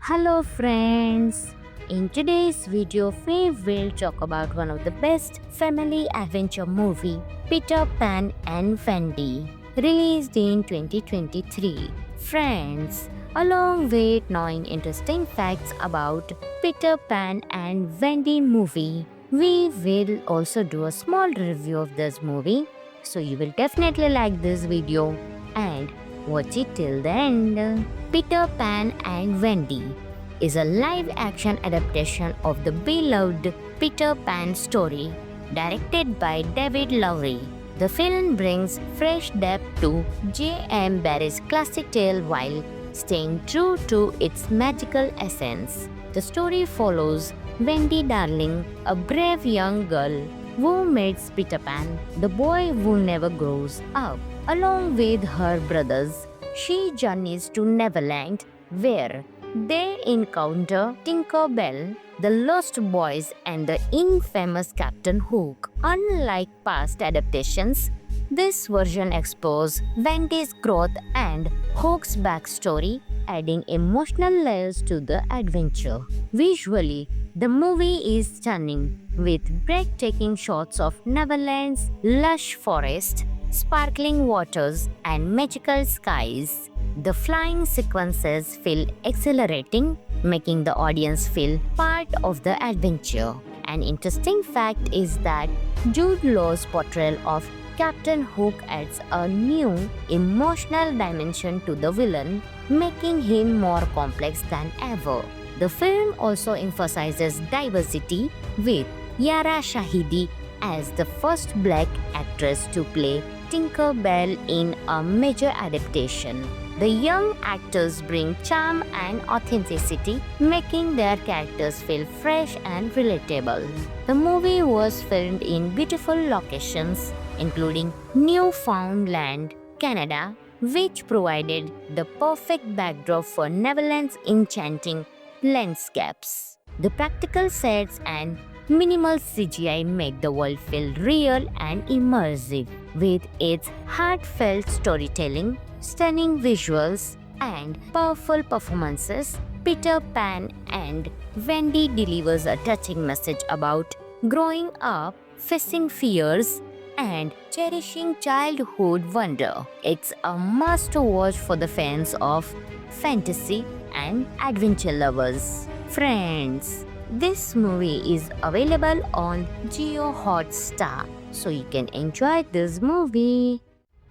Hello friends! In today's video, we will talk about one of the best family adventure movie, Peter Pan and Wendy, released in 2023. Friends, along with knowing interesting facts about Peter Pan and Wendy movie, we will also do a small review of this movie, so you will definitely like this video and watch it till the end. Peter Pan and Wendy is a live-action adaptation of the beloved Peter Pan story, directed by David Lowery. The film brings fresh depth to J.M. Barrie's classic tale while staying true to its magical essence. The story follows Wendy Darling, a brave young girl who meets Peter Pan, the boy who never grows up. Along with her brothers, she journeys to Neverland, where they encounter Tinker Bell, the Lost Boys, and the infamous Captain Hook. Unlike past adaptations, this version explores Wendy's growth and Hook's backstory, adding emotional layers to the adventure. Visually, the movie is stunning, with breathtaking shots of Neverland's lush forest, sparkling waters, and magical skies. The flying sequences feel exhilarating, making the audience feel part of the adventure. An interesting fact is that Jude Law's portrayal of Captain Hook adds a new emotional dimension to the villain, making him more complex than ever. The film also emphasizes diversity, with Yara Shahidi as the first black actress to play Tinker Bell in a major adaptation. The young actors bring charm and authenticity, making their characters feel fresh and relatable. The movie was filmed in beautiful locations, including Newfoundland, Canada, which provided the perfect backdrop for Neverland's enchanting landscapes. The practical sets and minimal CGI make the world feel real and immersive. With its heartfelt storytelling, stunning visuals, and powerful performances, Peter Pan and Wendy delivers a touching message about growing up, facing fears, and cherishing childhood wonder. It's a must-watch for the fans of fantasy and adventure lovers. Friends, this movie is available on Jio Hotstar, so you can enjoy this movie.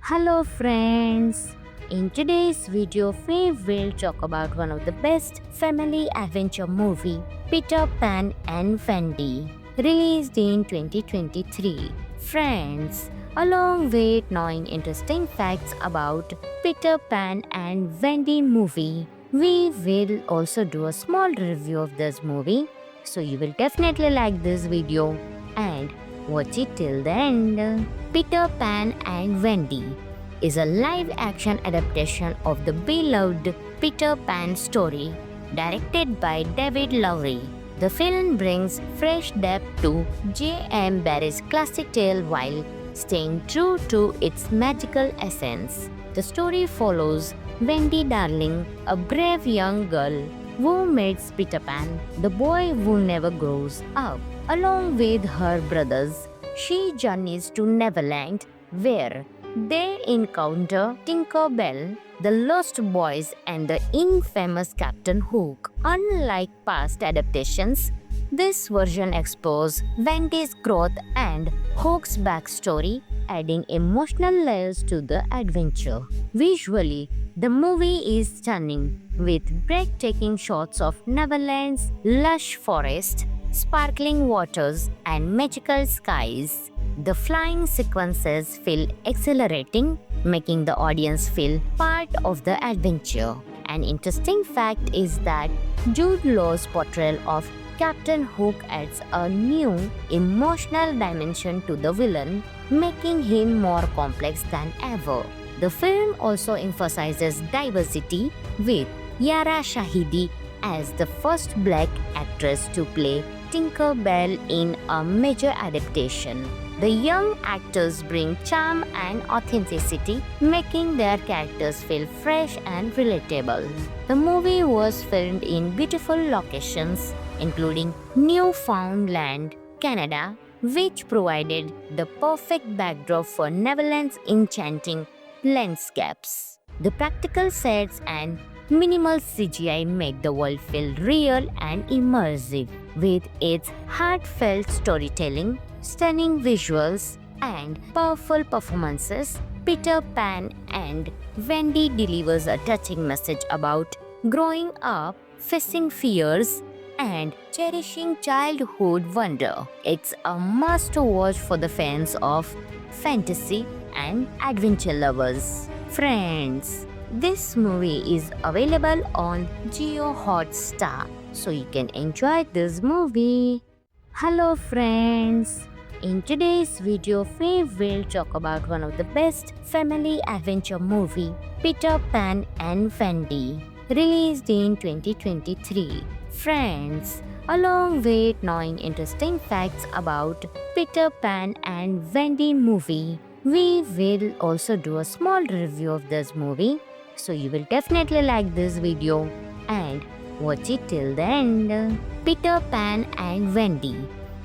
Hello friends! In today's video, we will talk about one of the best family adventure movie, Peter Pan and Wendy, released in 2023. Friends, along with knowing interesting facts about Peter Pan and Wendy movie, we will also do a small review of this movie, so you will definitely like this video and watch it till the end. Peter Pan and Wendy is a live-action adaptation of the beloved Peter Pan story, directed by David Lowery. The film brings fresh depth to J.M. Barrie's classic tale while staying true to its magical essence. The story follows Wendy Darling, a brave young girl who meets Peter Pan, the boy who never grows up. Along with her brothers, she journeys to Neverland, where they encounter Tinker Bell, the Lost Boys, and the infamous Captain Hook. Unlike past adaptations, this version explores Wendy's growth and Hook's backstory, adding emotional layers to the adventure. Visually, the movie is stunning, with breathtaking shots of Neverland's lush forest, sparkling waters, and magical skies. The flying sequences feel exhilarating, making the audience feel part of the adventure. An interesting fact is that Jude Law's portrayal of Captain Hook adds a new emotional dimension to the villain, making him more complex than ever. The film also emphasizes diversity, with Yara Shahidi as the first black actress to play Tinker Bell in a major adaptation. The young actors bring charm and authenticity, making their characters feel fresh and relatable. The movie was filmed in beautiful locations, including Newfoundland, Canada, which provided the perfect backdrop for Neverland's enchanting landscapes. The practical sets and minimal CGI make the world feel real and immersive. With its heartfelt storytelling, stunning visuals, and powerful performances, Peter Pan and Wendy delivers a touching message about growing up, facing fears, and cherishing childhood wonder. It's a must-watch for the fans of fantasy and adventure lovers. Friends, this movie is available on Jio Hotstar, so you can enjoy this movie. Hello friends! In today's video, we will talk about one of the best family adventure movie, Peter Pan and Wendy, released in 2023. Friends, along with knowing interesting facts about Peter Pan and Wendy movie, we will also do a small review of this movie. So you will definitely like this video and watch it till the end. Peter Pan and Wendy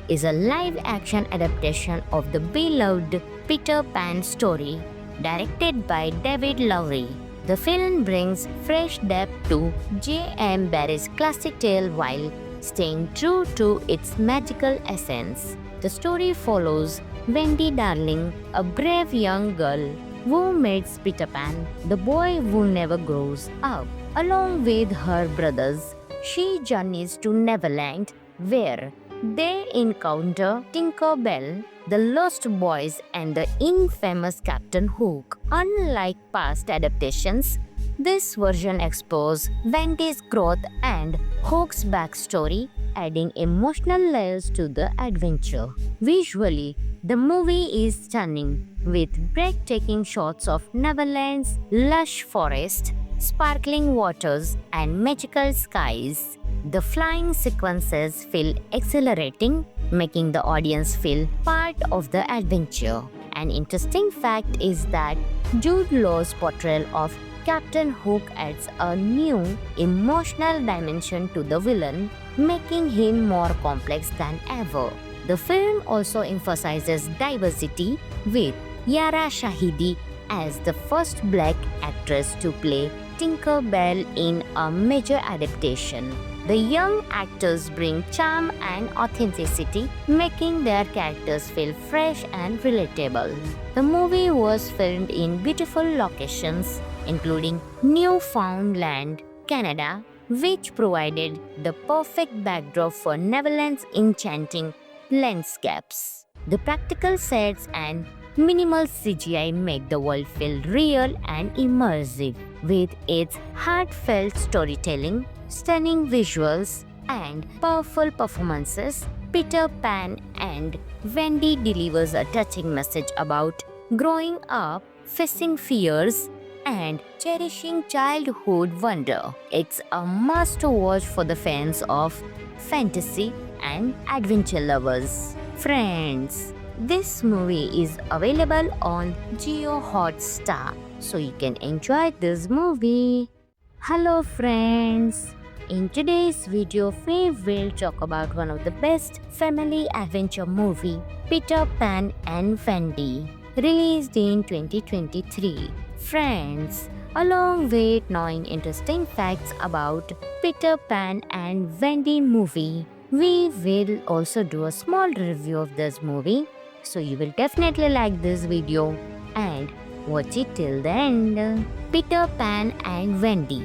is a live-action adaptation of the beloved Peter Pan story, directed by David Lowery. The film brings fresh depth to J.M. Barrie's classic tale while staying true to its magical essence. The story follows Wendy Darling, a brave young girl who meets Peter Pan, the boy who never grows up. Along with her brothers, she journeys to Neverland, where they encounter Tinker Bell, the Lost Boys, and the infamous Captain Hook. Unlike past adaptations, this version explores Wendy's growth and Hook's backstory, adding emotional layers to the adventure. Visually, the movie is stunning, with breathtaking shots of Neverland's lush forest, sparkling waters, and magical skies. The flying sequences feel exhilarating, making the audience feel part of the adventure. An interesting fact is that Jude Law's portrayal of Captain Hook adds a new emotional dimension to the villain, making him more complex than ever. The film also emphasizes diversity, with Yara Shahidi as the first black actress to play Tinker Bell in a major adaptation. The young actors bring charm and authenticity, making their characters feel fresh and relatable. The movie was filmed in beautiful locations, including Newfoundland, Canada, which provided the perfect backdrop for Neverland's enchanting landscapes. The practical sets and minimal CGI make the world feel real and immersive. With its heartfelt storytelling, stunning visuals, and powerful performances, Peter Pan and Wendy delivers a touching message about growing up, facing fears, and cherishing childhood wonder. It's a must-watch for the fans of fantasy and adventure lovers. Friends, this movie is available on Jio Hotstar, so you can enjoy this movie. Hello friends! In today's video, we will talk about one of the best family adventure movie, Peter Pan and Wendy, released in 2023. Friends, along with knowing interesting facts about Peter Pan and Wendy movie, we will also do a small review of this movie. So you will definitely like this video and watch it till the end. Peter Pan and Wendy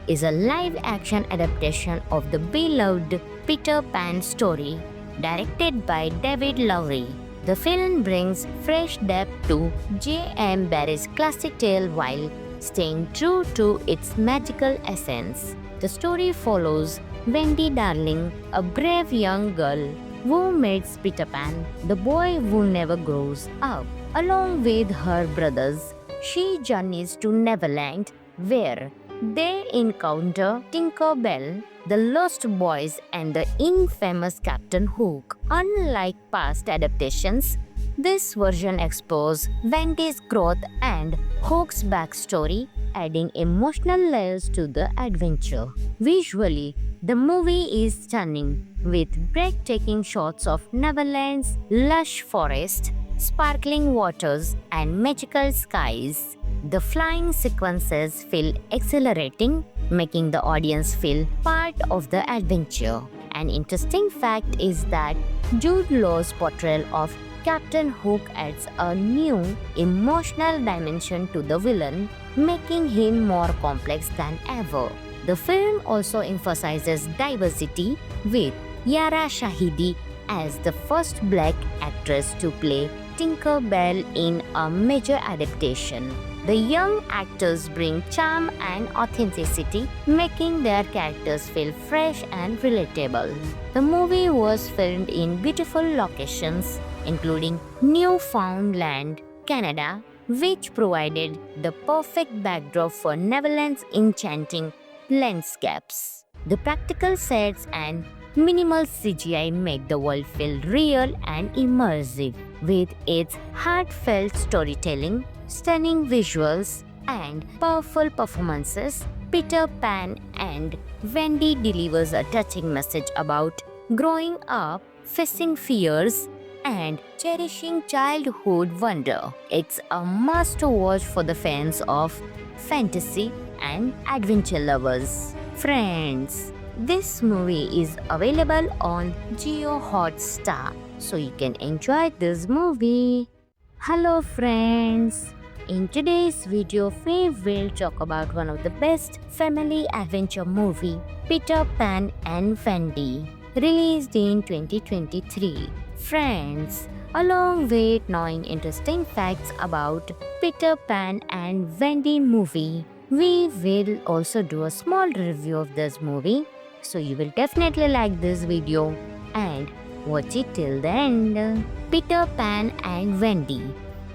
is a live-action adaptation of the beloved Peter Pan story, directed by David Lowery. The film brings fresh depth to J.M. Barrie's classic tale while staying true to its magical essence. The story follows Wendy Darling, a brave young girl who meets Peter Pan, the boy who never grows up. Along with her brothers, she journeys to Neverland, where they encounter Tinker Bell, the Lost Boys, and the infamous Captain Hook. Unlike past adaptations, this version explores Wendy's growth and Hook's backstory, adding emotional layers to the adventure. Visually, the movie is stunning, with breathtaking shots of Neverland's lush forest, sparkling waters, and magical skies. The flying sequences feel exhilarating, making the audience feel part of the adventure. An interesting fact is that Jude Law's portrayal of Captain Hook adds a new emotional dimension to the villain, making him more complex than ever. The film also emphasizes diversity, with Yara Shahidi as the first black actress to play Tinker Bell in a major adaptation. The young actors bring charm and authenticity, making their characters feel fresh and relatable. The movie was filmed in beautiful locations, including Newfoundland, Canada, which provided the perfect backdrop for Neverland's enchanting landscapes. The practical sets and minimal CGI make the world feel real and immersive. With its heartfelt storytelling, stunning visuals, and powerful performances, Peter Pan and Wendy delivers a touching message about growing up, facing fears, and cherishing childhood wonder. It's a must-watch for the fans of fantasy and adventure lovers. Friends, this movie is available on Jio Hotstar, so you can enjoy this movie. Hello friends! In today's video, we will talk about one of the best family adventure movie, Peter Pan and Wendy, released in 2023. Friends, along with knowing interesting facts about Peter Pan and Wendy movie, we will also do a small review of this movie, so you will definitely like this video and watch it till the end. Peter Pan and Wendy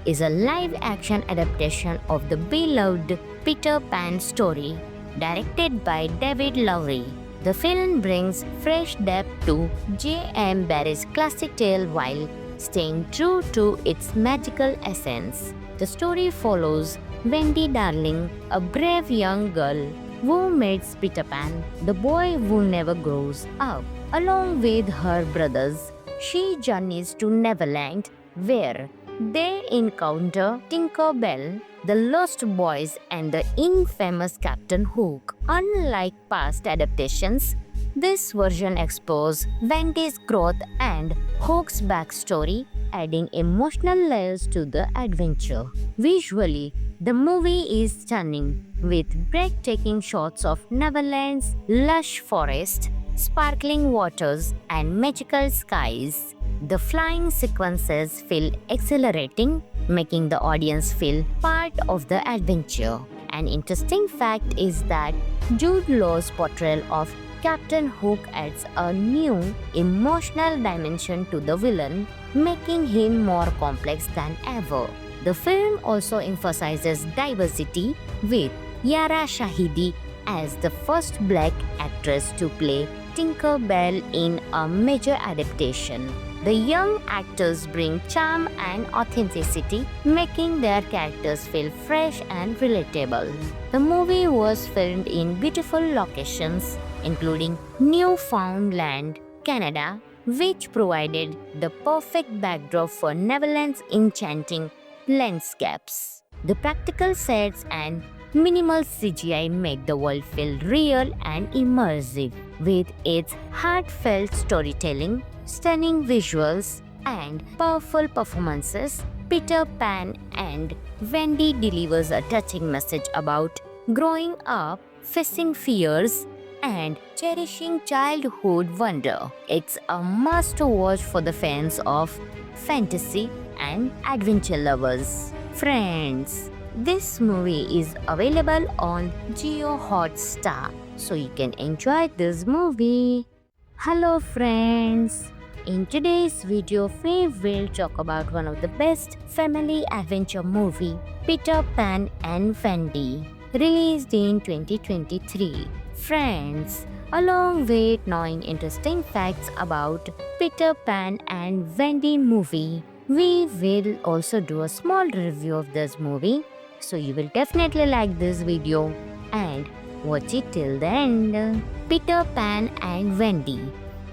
is a live-action adaptation of the beloved Peter Pan story, directed by David Lowery. The film brings fresh depth to J.M. Barrie's classic tale while staying true to its magical essence. The story follows Wendy Darling, a brave young girl who meets Peter Pan, the boy who never grows up. Along with her brothers, she journeys to Neverland, where they encounter Tinker Bell, the Lost Boys, and the infamous Captain Hook. Unlike past adaptations, this version explores Wendy's growth and Hook's backstory, adding emotional layers to the adventure. Visually, the movie is stunning, with breathtaking shots of Neverland's lush forest, sparkling waters, and magical skies. The flying sequences feel exhilarating, making the audience feel part of the adventure. An interesting fact is that Jude Law's portrayal of Captain Hook adds a new emotional dimension to the villain, making him more complex than ever. The film also emphasizes diversity, with Yara Shahidi as the first black actress to play Tinker Bell in a major adaptation. The young actors bring charm and authenticity, making their characters feel fresh and relatable. The movie was filmed in beautiful locations, including Newfoundland, Canada, which provided the perfect backdrop for Neverland's enchanting landscapes. The practical sets and minimal CGI make the world feel real and immersive. With its heartfelt storytelling, stunning visuals, and powerful performances, Peter Pan and Wendy delivers a touching message about growing up, facing fears, and cherishing childhood wonder. It's a must-watch for the fans of fantasy and adventure lovers. Friends, this movie is available on Jio Hotstar, so you can enjoy this movie. Hello friends! In today's video, we will talk about one of the best family adventure movie, Peter Pan and Wendy, released in 2023. Friends, along with knowing interesting facts about Peter Pan and Wendy movie, we will also do a small review of this movie, so you will definitely like this video and watch it till the end. Peter Pan and Wendy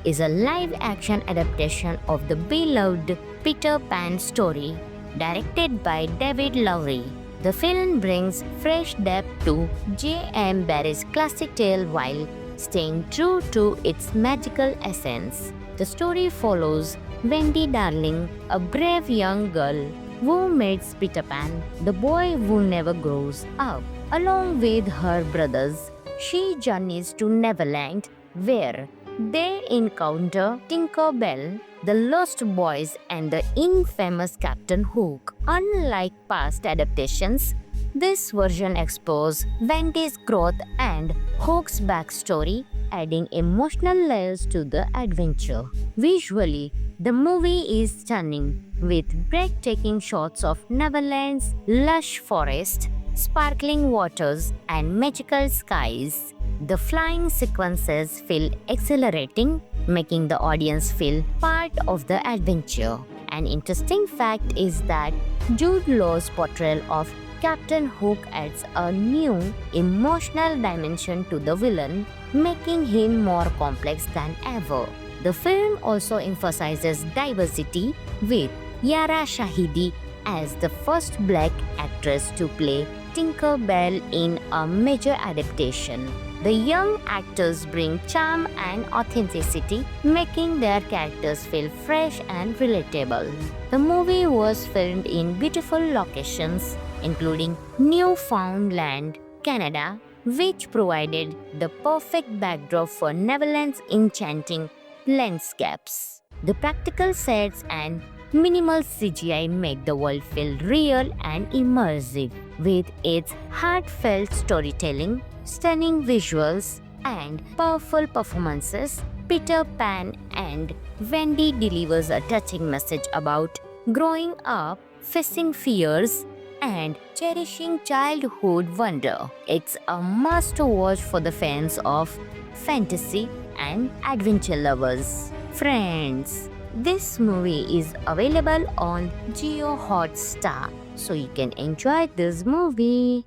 is a live-action adaptation of the beloved Peter Pan story, directed by David Lowery. The film brings fresh depth to J.M. Barrie's classic tale while staying true to its magical essence. The story follows Wendy Darling, a brave young girl who meets Peter Pan, the boy who never grows up. Along with her brothers, she journeys to Neverland, where they encounter Tinker Bell, the Lost Boys, and the infamous Captain Hook. Unlike past adaptations, this version explores Wendy's growth and Hook's backstory, adding emotional layers to the adventure. Visually, the movie is stunning, with breathtaking shots of Neverland's lush forest, sparkling waters, and magical skies. The flying sequences feel exhilarating, making the audience feel part of the adventure. An interesting fact is that Jude Law's portrayal of Captain Hook adds a new emotional dimension to the villain, making him more complex than ever. The film also emphasizes diversity, with Yara Shahidi as the first black actress to play Tinker Bell in a major adaptation. The young actors bring charm and authenticity, making their characters feel fresh and relatable. The movie was filmed in beautiful locations, including Newfoundland, Canada, which provided the perfect backdrop for Neverland's enchanting landscapes. The practical sets and minimal CGI make the world feel real and immersive. With its heartfelt storytelling, stunning visuals, and powerful performances, Peter Pan and Wendy delivers a touching message about growing up, facing fears, and cherishing childhood wonder. It's a must-watch for the fans of fantasy and adventure lovers. Friends, this movie is available on Jio Hotstar, so you can enjoy this movie.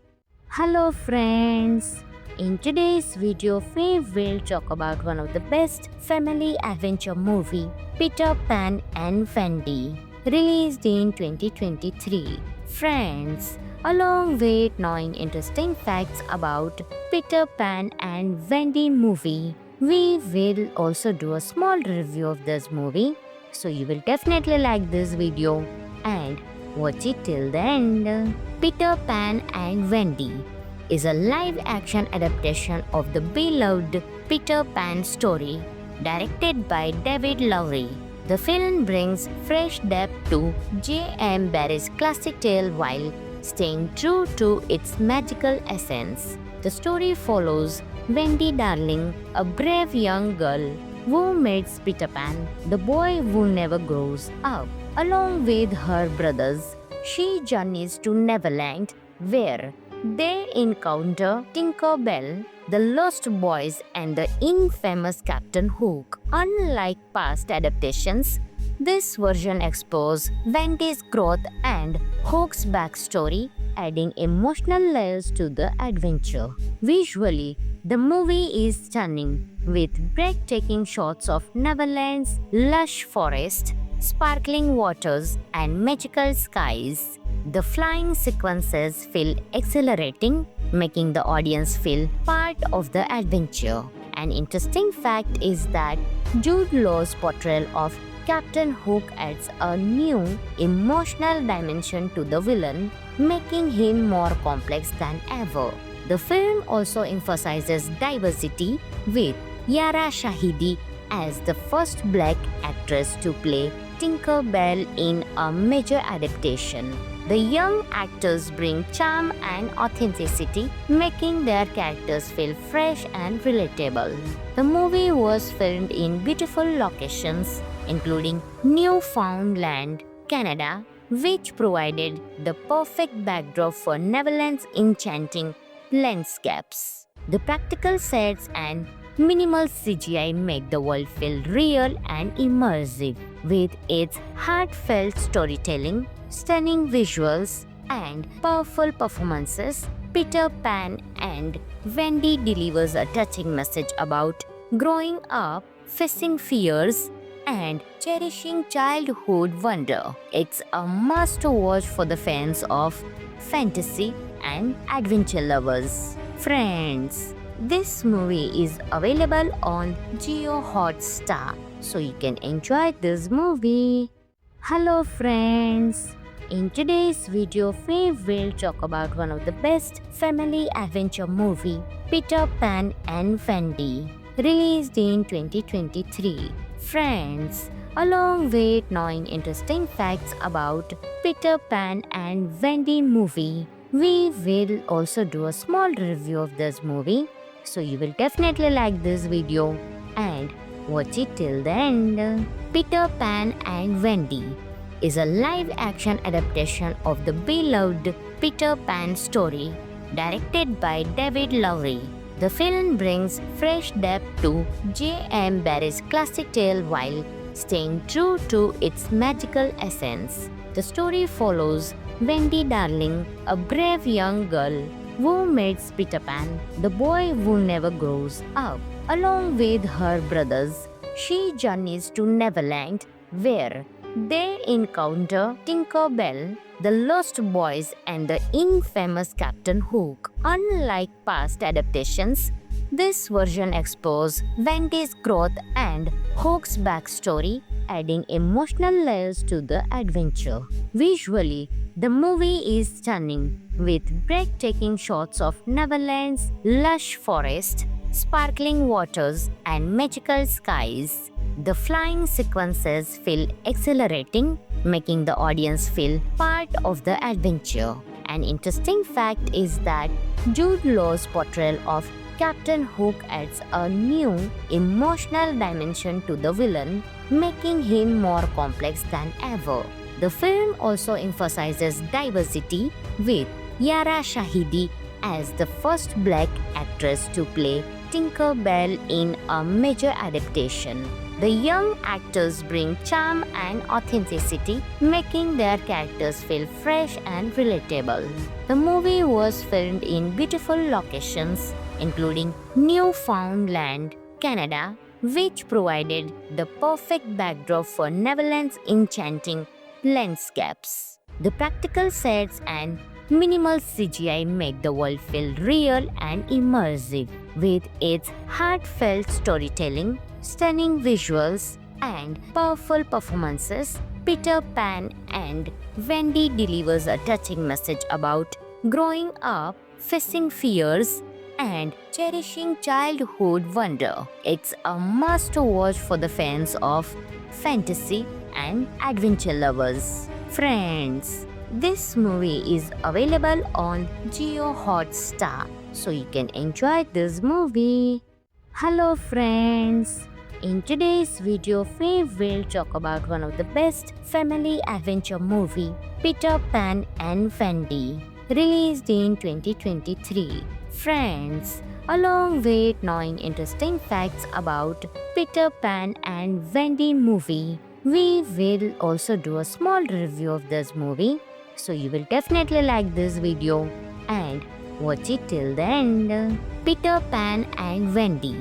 Hello friends! In today's video, we will talk about one of the best family adventure movie, Peter Pan and Wendy, released in 2023. Friends, along with knowing interesting facts about Peter Pan and Wendy movie, we will also do a small review of this movie, so you will definitely like this video and watch it till the end. Peter Pan and Wendy is a live-action adaptation of the beloved Peter Pan story, directed by David Lowery. The film brings fresh depth to J.M. Barrie's classic tale while staying true to its magical essence. The story follows Wendy Darling, a brave young girl who meets Peter Pan, the boy who never grows up. Along with her brothers, she journeys to Neverland, where they encounter Tinker Bell, the Lost Boys, and the infamous Captain Hook. Unlike past adaptations, this version explores Wendy's growth and Hook's backstory, adding emotional layers to the adventure. Visually, the movie is stunning, with breathtaking shots of Neverland's lush forest, sparkling waters, and magical skies. The flying sequences feel exhilarating, making the audience feel part of the adventure. An interesting fact is that Jude Law's portrayal of Captain Hook adds a new emotional dimension to the villain, making him more complex than ever. The film also emphasizes diversity, with Yara Shahidi as the first black actress to play Tinker Bell in a major adaptation. The young actors bring charm and authenticity, making their characters feel fresh and relatable. The movie was filmed in beautiful locations, including Newfoundland, Canada, which provided the perfect backdrop for Neverland's enchanting landscapes. The practical sets and minimal CGI make the world feel real and immersive. With its heartfelt storytelling, stunning visuals, and powerful performances, Peter Pan and Wendy delivers a touching message about growing up, facing fears, and cherishing childhood wonder. It's a must-watch for the fans of fantasy and adventure lovers. Friends, this movie is available on Jio Hotstar, so you can enjoy this movie. Hello friends! In today's video, we will talk about one of the best family adventure movie, Peter Pan and Wendy, released in 2023. Friends, along with knowing interesting facts about Peter Pan and Wendy movie, we will also do a small review of this movie, so you will definitely like this video and watch it till the end. Peter Pan and Wendy is a live-action adaptation of the beloved Peter Pan story, directed by David Lowery. The film brings fresh depth to J.M. Barrie's classic tale while staying true to its magical essence. The story follows Wendy Darling, a brave young girl who meets Peter Pan, the boy who never grows up. Along with her brothers, she journeys to Neverland, where they encounter Tinker Bell, the Lost Boys, and the infamous Captain Hook. Unlike past adaptations, this version explores Wendy's growth and Hook's backstory, adding emotional layers to the adventure. Visually, the movie is stunning, with breathtaking shots of Neverland's lush forest, sparkling waters, and magical skies. The flying sequences feel exhilarating, making the audience feel part of the adventure. An interesting fact is that Jude Law's portrayal of Captain Hook adds a new emotional dimension to the villain, making him more complex than ever. The film also emphasizes diversity, with Yara Shahidi as the first black actress to play Tinker Bell in a major adaptation. The young actors bring charm and authenticity, making their characters feel fresh and relatable. The movie was filmed in beautiful locations, including Newfoundland, Canada, which provided the perfect backdrop for Neverland's enchanting landscapes. The practical sets and minimal CGI make the world feel real and immersive. With its heartfelt storytelling, stunning visuals, and powerful performances, Peter Pan and Wendy delivers a touching message about growing up, facing fears, and cherishing childhood wonder. It's a must-watch for the fans of fantasy and adventure lovers. Friends, this movie is available on Jio Hotstar, so you can enjoy this movie. Hello friends! In today's video, we will talk about one of the best family adventure movie, Peter Pan and Wendy, released in 2023. Friends, along with knowing interesting facts about Peter Pan and Wendy movie, we will also do a small review of this movie, so you will definitely like this video and watch it till the end. Peter Pan and Wendy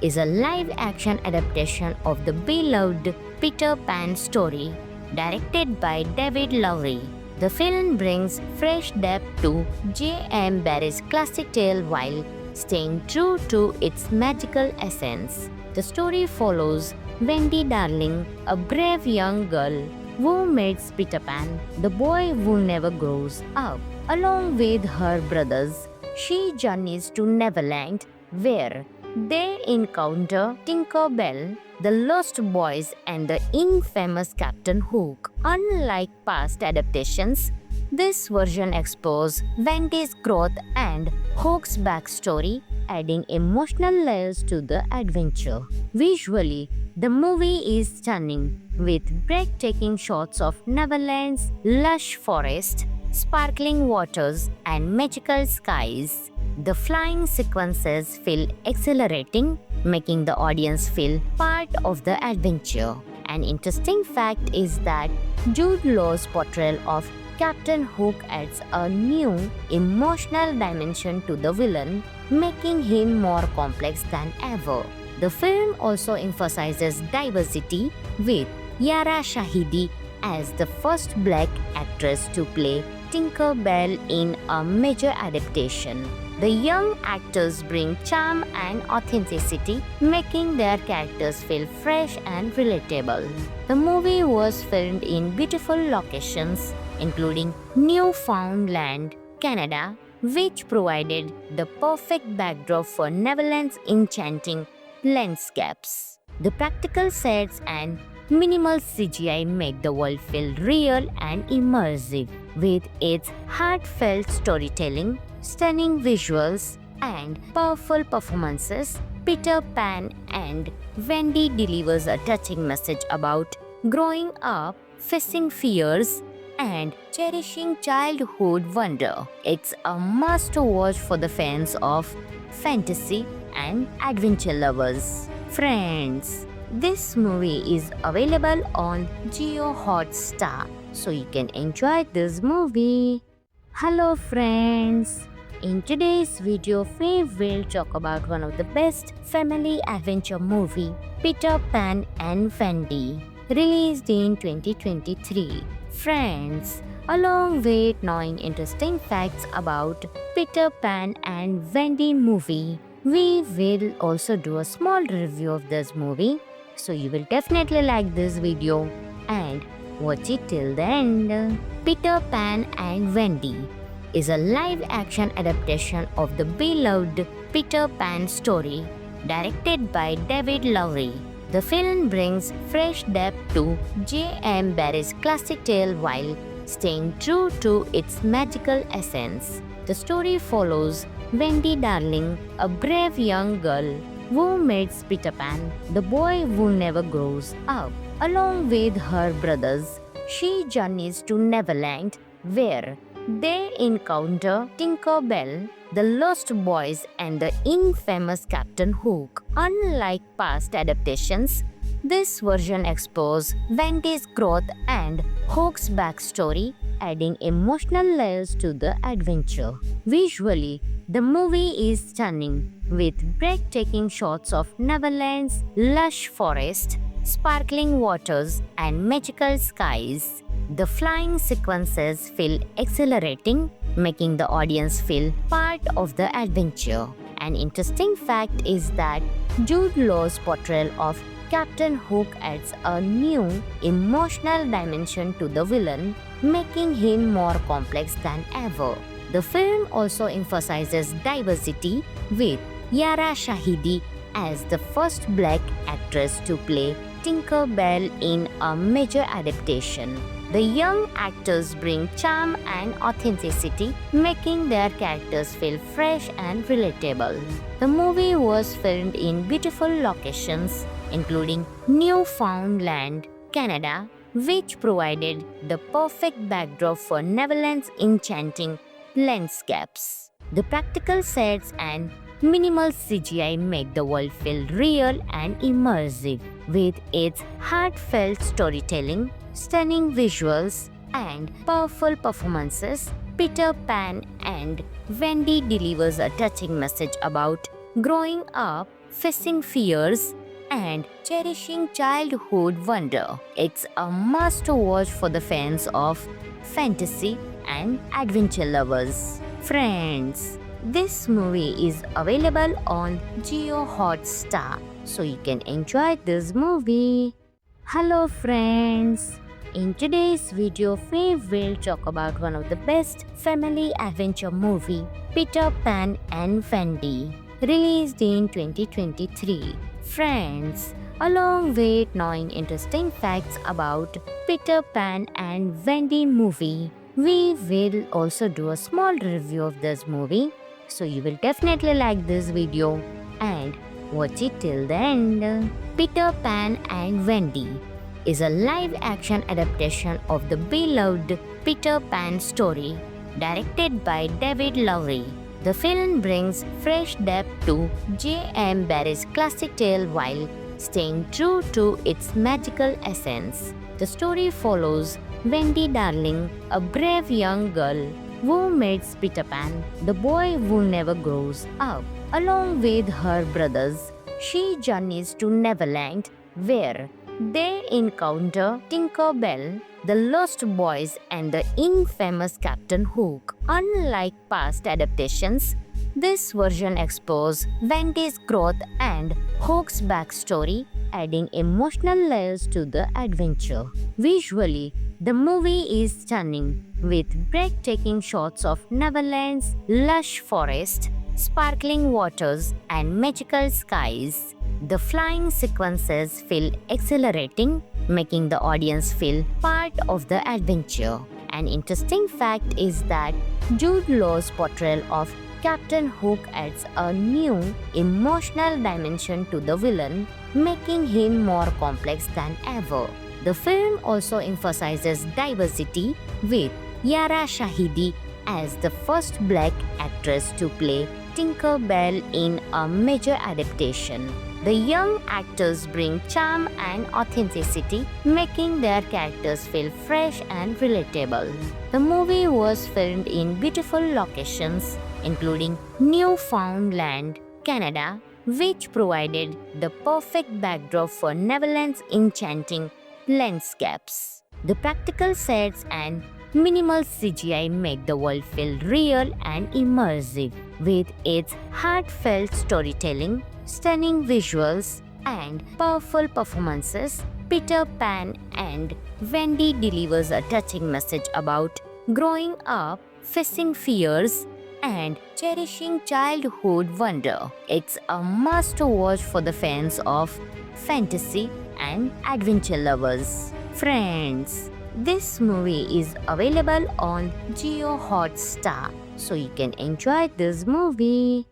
is a live-action adaptation of the beloved Peter Pan story, directed by David Lowery. The film brings fresh depth to J.M. Barrie's classic tale while staying true to its magical essence. The story follows Wendy Darling, a brave young girl who meets Peter Pan, the boy who never grows up. Along with her brothers, she journeys to Neverland, where they encounter Tinker Bell, the Lost Boys, and the infamous Captain Hook. Unlike past adaptations, this version explores Wendy's growth and Hook's backstory, adding emotional layers to the adventure. Visually, the movie is stunning, with breathtaking shots of Neverland's lush forest, sparkling waters, and magical skies. The flying sequences feel exhilarating, making the audience feel part of the adventure. An interesting fact is that Jude Law's portrayal of Captain Hook adds a new emotional dimension to the villain, making him more complex than ever. The film also emphasizes diversity, with Yara Shahidi as the first black actress to play Tinker Bell in a major adaptation. The young actors bring charm and authenticity, making their characters feel fresh and relatable. The movie was filmed in beautiful locations, including Newfoundland, Canada, which provided the perfect backdrop for Neverland's enchanting landscapes. The practical sets and minimal CGI make the world feel real and immersive. With its heartfelt storytelling, stunning visuals, and powerful performances, Peter Pan and Wendy delivers a touching message about growing up, facing fears, and cherishing childhood wonder. It's a must-watch for the fans of fantasy and adventure lovers. Friends, this movie is available on Jio Hotstar, so you can enjoy this movie. Hello friends! In today's video, we will talk about one of the best family adventure movie, Peter Pan and Wendy, released in 2023. Friends, along with knowing interesting facts about Peter Pan and Wendy movie, we will also do a small review of this movie, so you will definitely like this video and watch it till the end. Peter Pan and Wendy is a live-action adaptation of the beloved Peter Pan story, directed by David Lowery. The film brings fresh depth to J.M. Barrie's classic tale while staying true to its magical essence. The story follows Wendy Darling, a brave young girl who meets Peter Pan, the boy who never grows up. Along with her brothers, she journeys to Neverland, where they encounter Tinker Bell, the Lost Boys, and the infamous Captain Hook. Unlike past adaptations, this version explores Wendy's growth and Hook's backstory, adding emotional layers to the adventure. Visually, the movie is stunning, with breathtaking shots of Neverland's lush forest, sparkling waters, and magical skies. The flying sequences feel exhilarating, making the audience feel part of the adventure. An interesting fact is that Jude Law's portrayal of Captain Hook adds a new emotional dimension to the villain, making him more complex than ever. The film also emphasizes diversity, with Yara Shahidi as the first black actress to play Tinker Bell in a major adaptation. The young actors bring charm and authenticity, making their characters feel fresh and relatable. The movie was filmed in beautiful locations, including Newfoundland, Canada, which provided the perfect backdrop for Neverland's enchanting landscapes. The practical sets and minimal CGI make the world feel real and immersive. With its heartfelt storytelling, stunning visuals, and powerful performances, Peter Pan and Wendy delivers a touching message about growing up, facing fears, and cherishing childhood wonder. It's a must-watch for the fans of fantasy and adventure lovers. Friends, this movie is available on Jio Hotstar, so you can enjoy this movie. Hello friends! In today's video, we will talk about one of the best family adventure movie, Peter Pan and Wendy, released in 2023. Friends, along with knowing interesting facts about Peter Pan and Wendy movie, we will also do a small review of this movie, so you will definitely like this video and watch it till the end. Peter Pan and Wendy is a live-action adaptation of the beloved Peter Pan story, directed by David Lowery. The film brings fresh depth to J.M. Barrie's classic tale while staying true to its magical essence. The story follows Wendy Darling, a brave young girl who meets Peter Pan, the boy who never grows up. Along with her brothers, she journeys to Neverland, where they encounter Tinker Bell, the Lost Boys, and the infamous Captain Hook. Unlike past adaptations, this version explores Wendy's growth and Hook's backstory, adding emotional layers to the adventure. Visually, the movie is stunning, with breathtaking shots of Neverland's lush forest, sparkling waters, and magical skies. The flying sequences feel exhilarating, making the audience feel part of the adventure. An interesting fact is that Jude Law's portrayal of Captain Hook adds a new emotional dimension to the villain, making him more complex than ever. The film also emphasizes diversity, with Yara Shahidi as the first black actress to play Tinker Bell in a major adaptation. The young actors bring charm and authenticity, making their characters feel fresh and relatable. The movie was filmed in beautiful locations, including Newfoundland, Canada, which provided the perfect backdrop for Neverland's enchanting landscapes. The practical sets and minimal CGI make the world feel real and immersive. With its heartfelt storytelling, stunning visuals, and powerful performances, Peter Pan and Wendy delivers a touching message about growing up, facing fears, and cherishing childhood wonder. It's a must-watch for the fans of fantasy and adventure lovers. Friends, this movie is available on Jio Hotstar, so you can enjoy this movie.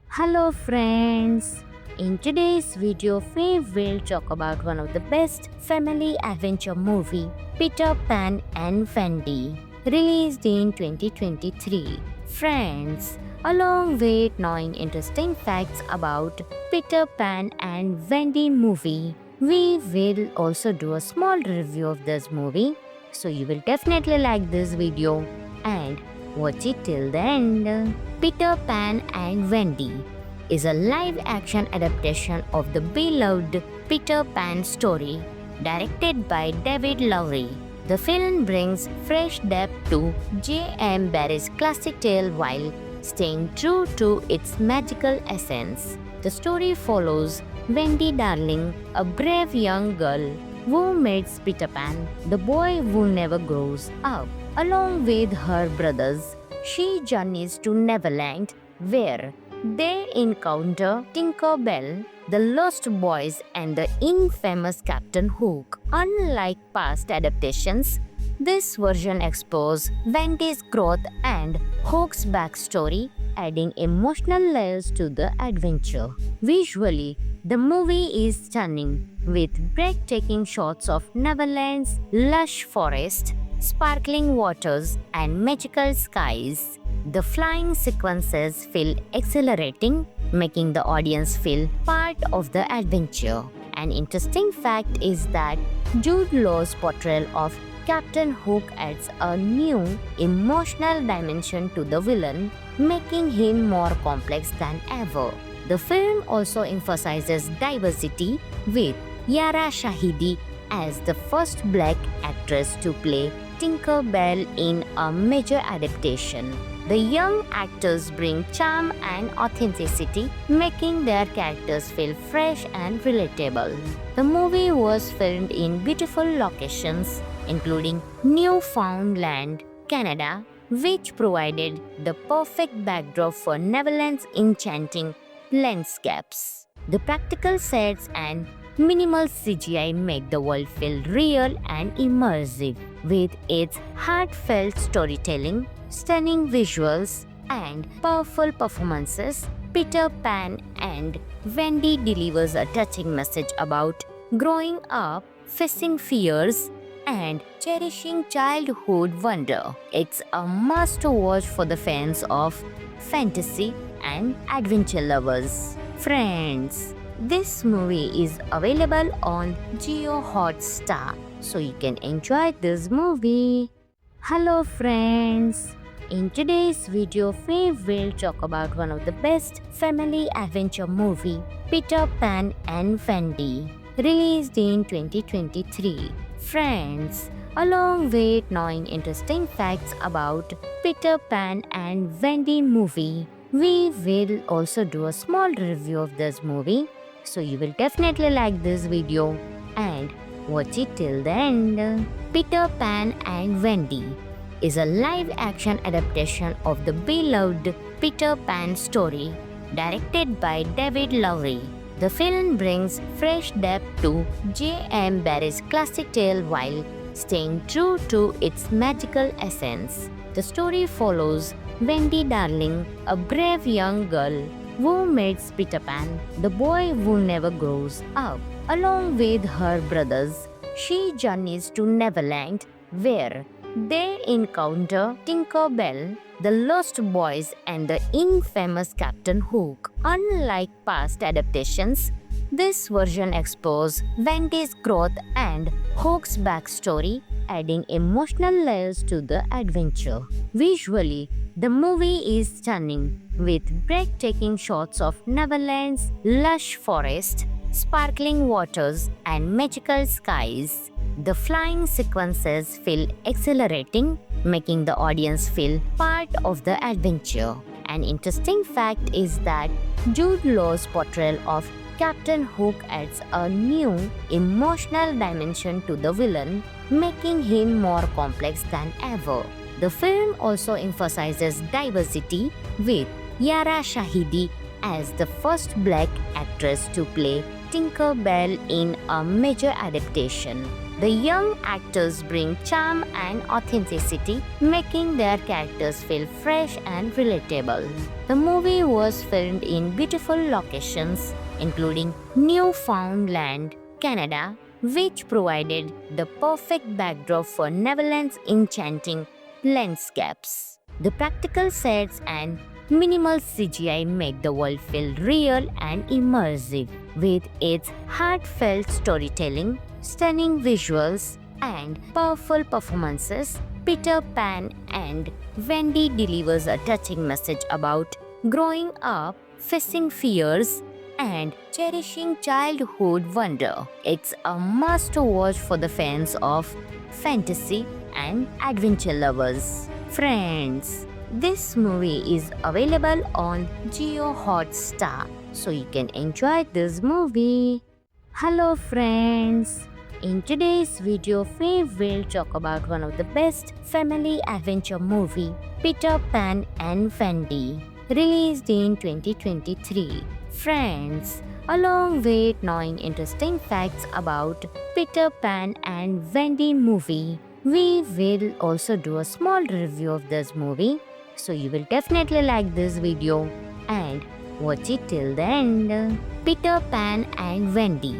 Hello friends! In today's video, we will talk about one of the best family adventure movie, Peter Pan and Wendy, released in 2023. Friends, along with knowing interesting facts about Peter Pan and Wendy movie, we will also do a small review of this movie, so you will definitely like this video and watch it till the end. Peter Pan and Wendy is a live-action adaptation of the beloved Peter Pan story, directed by David Lowery. The film brings fresh depth to J.M. Barrie's classic tale while staying true to its magical essence. The story follows Wendy Darling, a brave young girl who meets Peter Pan, the boy who never grows up. Along with her brothers, she journeys to Neverland, where they encounter Tinker Bell, the Lost Boys, and the infamous Captain Hook. Unlike past adaptations, this version explores Wendy's growth and Hook's backstory, adding emotional layers to the adventure. Visually, the movie is stunning, with breathtaking shots of Neverland's lush forest, sparkling waters, and magical skies. The flying sequences feel exhilarating, making the audience feel part of the adventure. An interesting fact is that Jude Law's portrayal of Captain Hook adds a new emotional dimension to the villain, making him more complex than ever. The film also emphasizes diversity, with Yara Shahidi as the first black actress to play Tinker Bell in a major adaptation. The young actors bring charm and authenticity, making their characters feel fresh and relatable. The movie was filmed in beautiful locations, including Newfoundland, Canada, which provided the perfect backdrop for Neverland's enchanting landscapes. The practical sets and minimal CGI make the world feel real and immersive. With its heartfelt storytelling, stunning visuals, and powerful performances, Peter Pan and Wendy delivers a touching message about growing up, facing fears, and cherishing childhood wonder. It's a must-watch for the fans of fantasy and adventure lovers. Friends, this movie is available on Jio Hotstar, so you can enjoy this movie. Hello friends! In today's video, we will talk about one of the best family adventure movie, Peter Pan and Wendy, released in 2023. Friends, along with knowing interesting facts about Peter Pan and Wendy movie, we will also do a small review of this movie, so you will definitely like this video and watch it till the end. Peter Pan and Wendy is a live-action adaptation of the beloved Peter Pan story, directed by David Lowery. The film brings fresh depth to J.M. Barrie's classic tale while staying true to its magical essence. The story follows Wendy Darling, a brave young girl who meets Peter Pan, the boy who never grows up. Along with her brothers, she journeys to Neverland, where they encounter Tinker Bell, the Lost Boys, and the infamous Captain Hook. Unlike past adaptations, this version explores Wendy's growth and Hook's backstory, adding emotional layers to the adventure. Visually, the movie is stunning, with breathtaking shots of Neverland's lush forest, sparkling waters, and magical skies. The flying sequences feel exhilarating, making the audience feel part of the adventure. An interesting fact is that Jude Law's portrayal of Captain Hook adds a new emotional dimension to the villain, making him more complex than ever. The film also emphasizes diversity, with Yara Shahidi as the first black actress to play Tinker Bell in a major adaptation. The young actors bring charm and authenticity, making their characters feel fresh and relatable. The movie was filmed in beautiful locations, including Newfoundland, Canada, which provided the perfect backdrop for Neverland's enchanting landscapes. The practical sets and minimal CGI make the world feel real and immersive. With its heartfelt storytelling, stunning visuals, and powerful performances, Peter Pan and Wendy delivers a touching message about growing up, facing fears, and cherishing childhood wonder. It's a must-watch for the fans of fantasy and adventure lovers. Friends, this movie is available on Jio Hotstar, so you can enjoy this movie. Hello friends! In today's video, we will talk about one of the best family adventure movie, Peter Pan and Wendy, released in 2023. Friends, along with knowing interesting facts about Peter Pan and Wendy movie, we will also do a small review of this movie, so you will definitely like this video and watch it till the end. Peter Pan and Wendy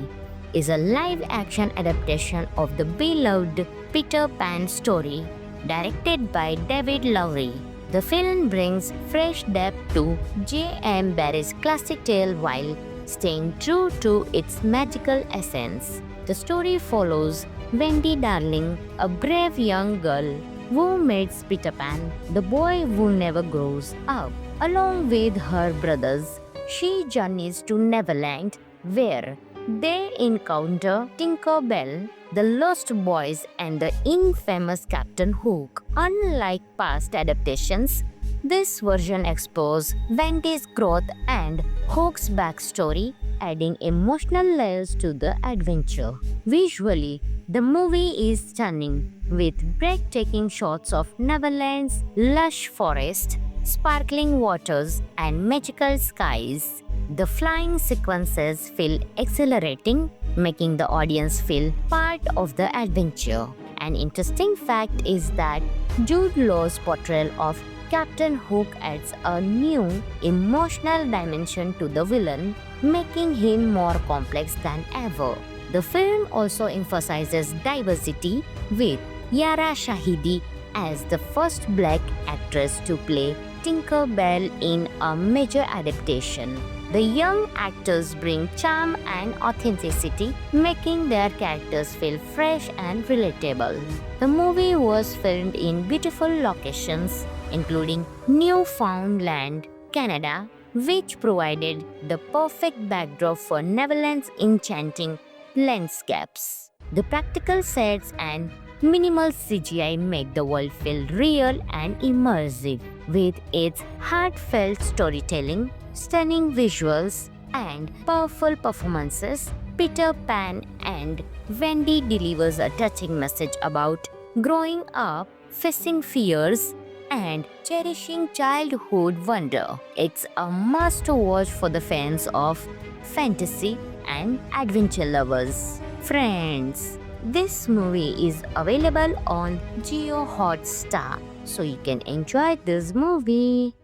is a live-action adaptation of the beloved Peter Pan story, directed by David Lowery. The film brings fresh depth to J.M. Barrie's classic tale while staying true to its magical essence. The story follows Wendy Darling, a brave young girl who meets Peter Pan, the boy who never grows up. Along with her brothers, she journeys to Neverland, where they encounter Tinker Bell, the Lost Boys, and the infamous Captain Hook. Unlike past adaptations, this version explores Wendy's growth and Hook's backstory, adding emotional layers to the adventure. Visually, the movie is stunning, with breathtaking shots of Neverland's lush forest, sparkling waters, and magical skies. The flying sequences feel exhilarating, making the audience feel part of the adventure. An interesting fact is that Jude Law's portrayal of Captain Hook adds a new emotional dimension to the villain, making him more complex than ever. The film also emphasizes diversity, with Yara Shahidi as the first black actress to play Tinker Bell in a major adaptation. The young actors bring charm and authenticity, making their characters feel fresh and relatable. The movie was filmed in beautiful locations, including Newfoundland, Canada, which provided the perfect backdrop for Neverland's enchanting landscapes. The practical sets and minimal CGI make the world feel real and immersive. With its heartfelt storytelling, stunning visuals, and powerful performances, Peter Pan and Wendy delivers a touching message about growing up, facing fears, and cherishing childhood wonder. It's a must-watch for the fans of fantasy and adventure lovers. Friends, This movie is available on Jio Hotstar, so you can enjoy this movie.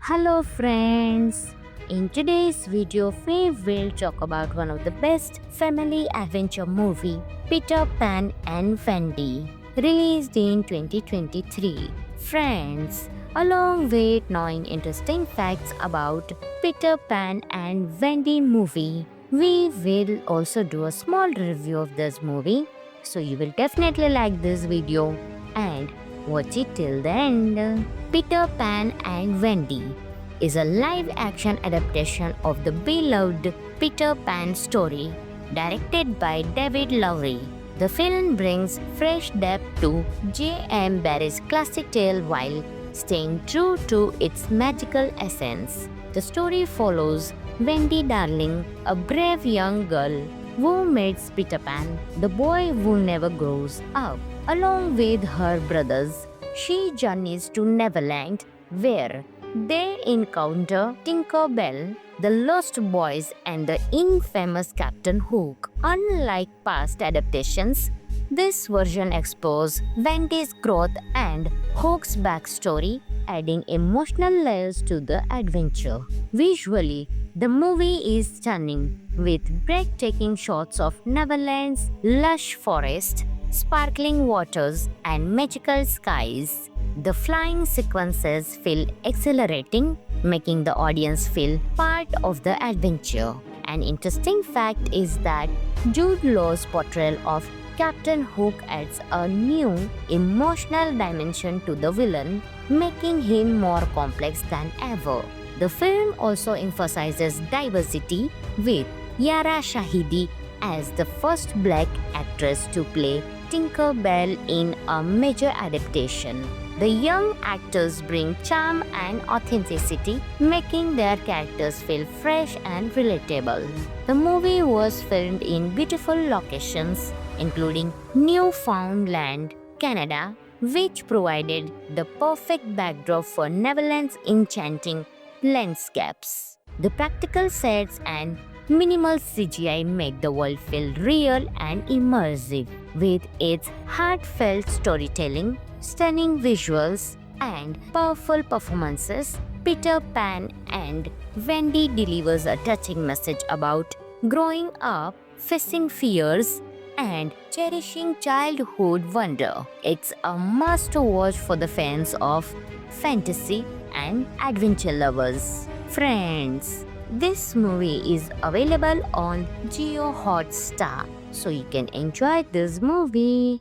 Hello friends! In today's video, we will talk about one of the best family adventure movie, Peter Pan and Wendy, released in 2023. Friends, along with knowing interesting facts about Peter Pan and Wendy movie, we will also do a small review of this movie, so you will definitely like this video and watch it till the end. Peter Pan and Wendy is a live-action adaptation of the beloved Peter Pan story, directed by David Lowery. The film brings fresh depth to J.M. Barrie's classic tale while staying true to its magical essence. The story follows Wendy Darling, a brave young girl who meets Peter Pan, the boy who never grows up. Along with her brothers, she journeys to Neverland, where they encounter Tinker Bell, the Lost Boys, and the infamous Captain Hook. Unlike past adaptations, this version explores Wendy's growth and Hook's backstory, adding emotional layers to the adventure. Visually, the movie is stunning, with breathtaking shots of Neverland's lush forest, sparkling waters, and magical skies. The flying sequences feel exhilarating, making the audience feel part of the adventure. An interesting fact is that Jude Law's portrayal of Captain Hook adds a new emotional dimension to the villain, making him more complex than ever. The film also emphasizes diversity, with Yara Shahidi as the first black actress to play Tinker Bell in a major adaptation. The young actors bring charm and authenticity, making their characters feel fresh and relatable. The movie was filmed in beautiful locations, including Newfoundland, Canada, which provided the perfect backdrop for Neverland's enchanting landscapes. The practical sets and minimal CGI make the world feel real and immersive. With its heartfelt storytelling, stunning visuals, and powerful performances, Peter Pan and Wendy delivers a touching message about growing up, facing fears, and cherishing childhood wonder. It's a must-watch for the fans of fantasy and adventure lovers. Friends, this movie is available on Jio Hotstar, so you can enjoy this movie.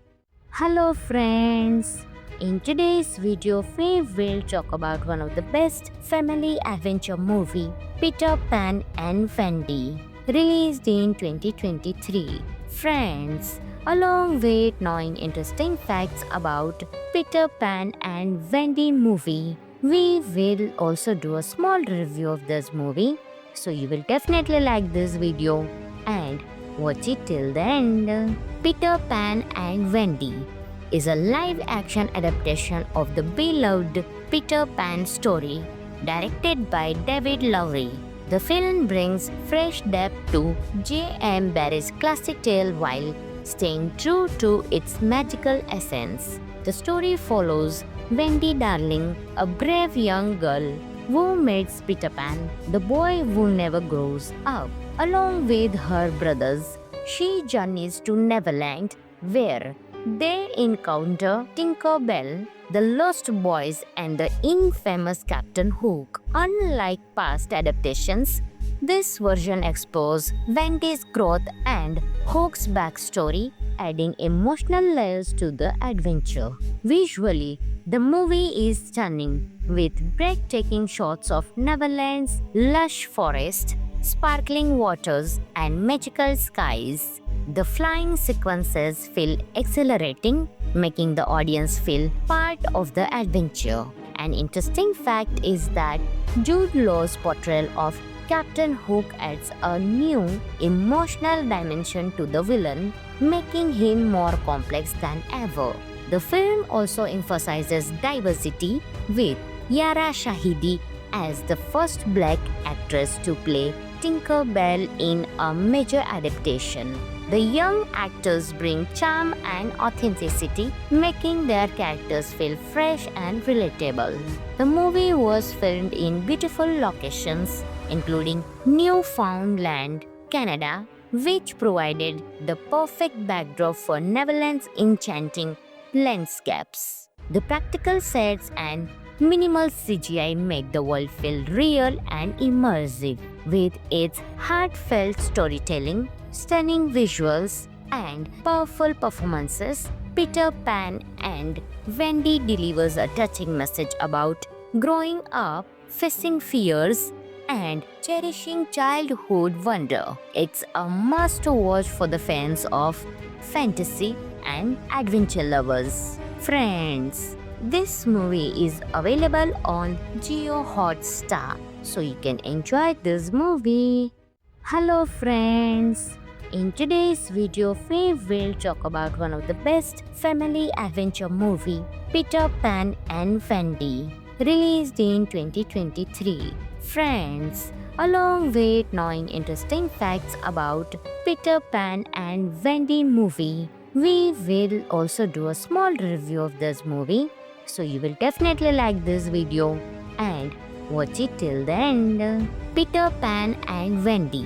Hello friends! In today's video, we will talk about one of the best family adventure movie, Peter Pan and Wendy, released in 2023. Friends, along with knowing interesting facts about Peter Pan and Wendy movie, we will also do a small review of this movie, so you will definitely like this video and watch it till the end. Peter Pan and Wendy is a live-action adaptation of the beloved Peter Pan story, directed by David Lowery. The film brings fresh depth to J.M. Barrie's classic tale while staying true to its magical essence. The story follows Wendy Darling, a brave young girl who meets Peter Pan, the boy who never grows up. Along with her brothers, she journeys to Neverland, where they encounter Tinker Bell, the Lost Boys, and the infamous Captain Hook. Unlike past adaptations, this version explores Wendy's growth and Hook's backstory, adding emotional layers to the adventure. Visually, the movie is stunning, with breathtaking shots of Neverland's lush forest, sparkling waters, and magical skies. The flying sequences feel exhilarating, making the audience feel part of the adventure. An interesting fact is that Jude Law's portrayal of Captain Hook adds a new emotional dimension to the villain, making him more complex than ever. The film also emphasizes diversity, with Yara Shahidi as the first black actress to play Tinker Bell in a major adaptation. The young actors bring charm and authenticity, making their characters feel fresh and relatable. The movie was filmed in beautiful locations, including Newfoundland, Canada, which provided the perfect backdrop for Neverland's enchanting landscapes. The practical sets and minimal CGI make the world feel real and immersive. With its heartfelt storytelling, stunning visuals, and powerful performances, Peter Pan and Wendy delivers a touching message about growing up, facing fears, and cherishing childhood wonder. It's a must-watch for the fans of fantasy and adventure lovers. Friends, this movie is available on Jio Hotstar, so you can enjoy this movie. Hello friends! In today's video, we will talk about one of the best family adventure movie, Peter Pan and Wendy, released in 2023. Friends, along with knowing interesting facts about Peter Pan and Wendy movie, we will also do a small review of this movie, so you will definitely like this video and watch it till the end. Peter Pan and Wendy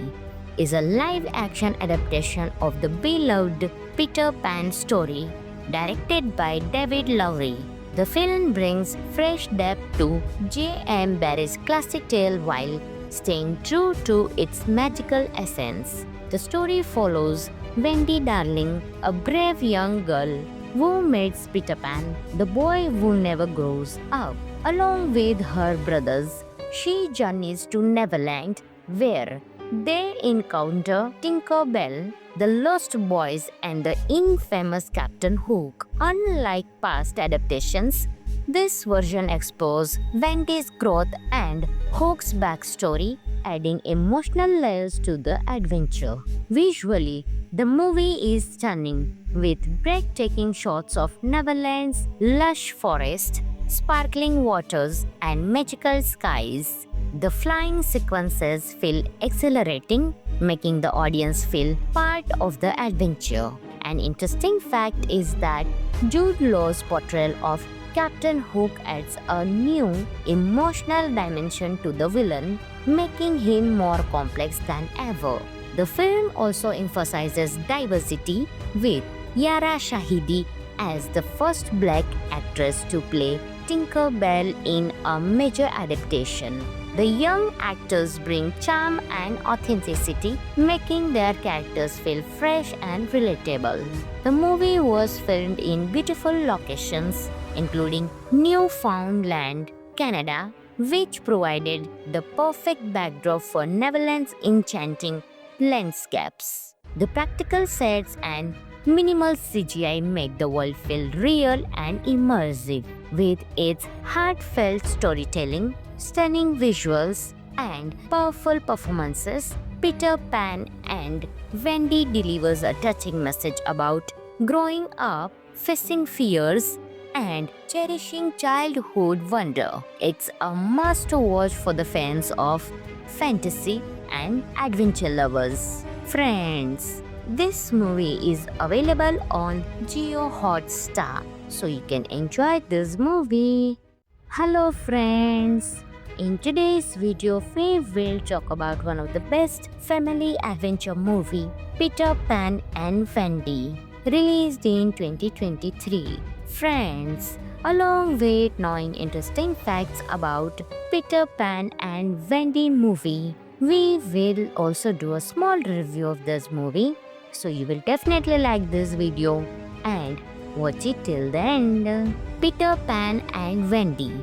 is a live-action adaptation of the beloved Peter Pan story, directed by David Lowery. The film brings fresh depth to J.M. Barrie's classic tale while staying true to its magical essence. The story follows Wendy Darling, a brave young girl who meets Peter Pan, the boy who never grows up. Along with her brothers, she journeys to Neverland, where they encounter Tinker Bell, the Lost Boys, and the infamous Captain Hook. Unlike past adaptations, this version explores Wendy's growth and Hook's backstory, adding emotional layers to the adventure. Visually, the movie is stunning, with breathtaking shots of Neverland's lush forest, sparkling waters, and magical skies. The flying sequences feel exhilarating, making the audience feel part of the adventure. An interesting fact is that Jude Law's portrayal of Captain Hook adds a new emotional dimension to the villain, making him more complex than ever. The film also emphasizes diversity, with Yara Shahidi as the first black actress to play Tinker Bell in a major adaptation. The young actors bring charm and authenticity, making their characters feel fresh and relatable. The movie was filmed in beautiful locations, including Newfoundland, Canada, which provided the perfect backdrop for Neverland's enchanting landscapes. The practical sets and minimal CGI make the world feel real and immersive. With its heartfelt storytelling, stunning visuals, and powerful performances, Peter Pan and Wendy delivers a touching message about growing up, facing fears, and cherishing childhood wonder. It's a must-watch for the fans of fantasy and adventure lovers. Friends, this movie is available on Jio Hotstar, so you can enjoy this movie. Hello friends! In today's video, we will talk about one of the best family adventure movie, Peter Pan and Wendy, released in 2023. Friends, along with knowing interesting facts about Peter Pan and Wendy movie, we will also do a small review of this movie, so you will definitely like this video and watch it till the end. Peter Pan and Wendy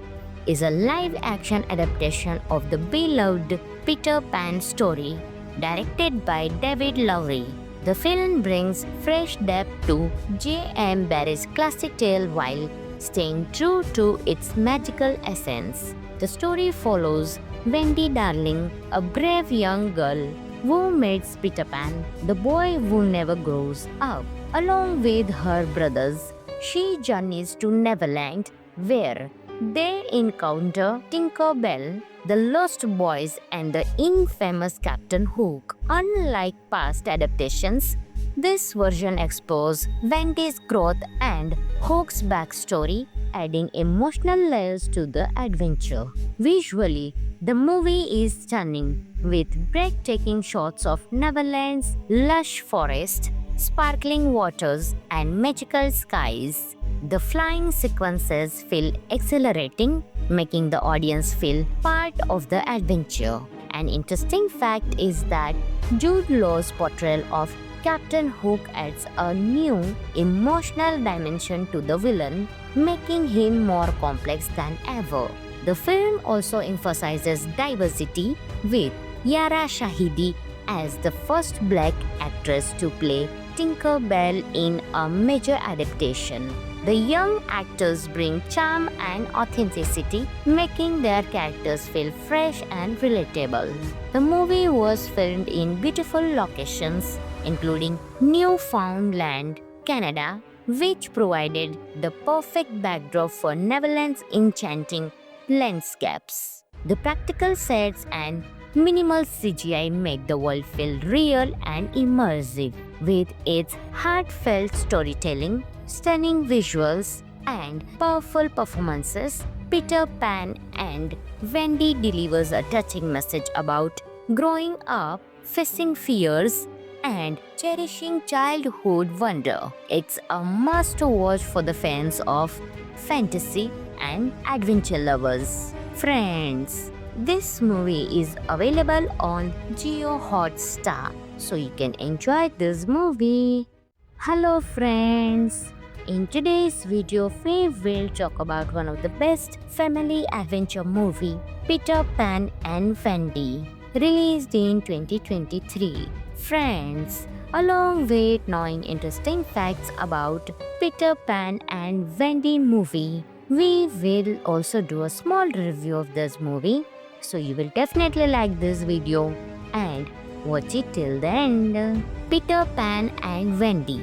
is a live-action adaptation of the beloved Peter Pan story, directed by David Lowery. The film brings fresh depth to J.M. Barrie's classic tale while staying true to its magical essence. The story follows Wendy Darling, a brave young girl who meets Peter Pan, the boy who never grows up. Along with her brothers, she journeys to Neverland, where they encounter Tinker Bell, the Lost Boys, and the infamous Captain Hook. Unlike past adaptations, This version explores Wendy's growth and Hook's backstory, adding emotional layers to the adventure. Visually, the movie is stunning, with breathtaking shots of Neverland's lush forest, sparkling waters, and magical skies. The flying sequences feel exhilarating, making the audience feel part of the adventure. An interesting fact is that Jude Law's portrayal of Captain Hook adds a new emotional dimension to the villain, making him more complex than ever. The film also emphasizes diversity, with Yara Shahidi as the first black actress to play Tinker Bell in a major adaptation. The young actors bring charm and authenticity, making their characters feel fresh and relatable. The movie was filmed in beautiful locations, including Newfoundland, Canada, which provided the perfect backdrop for Neverland's enchanting landscapes. The practical sets and minimal CGI make the world feel real and immersive. With its heartfelt storytelling, stunning visuals, and powerful performances, Peter Pan and Wendy delivers a touching message about growing up, facing fears, and cherishing childhood wonder. It's a must-watch for the fans of fantasy and adventure lovers. Friends, this movie is available on Jio Hotstar, so you can enjoy this movie. Hello friends! In today's video, we will talk about one of the best family adventure movie, Peter Pan and Wendy, released in 2023. Friends, along with knowing interesting facts about Peter Pan and Wendy movie, we will also do a small review of this movie, so you will definitely like this video and watch it till the end. Peter Pan and Wendy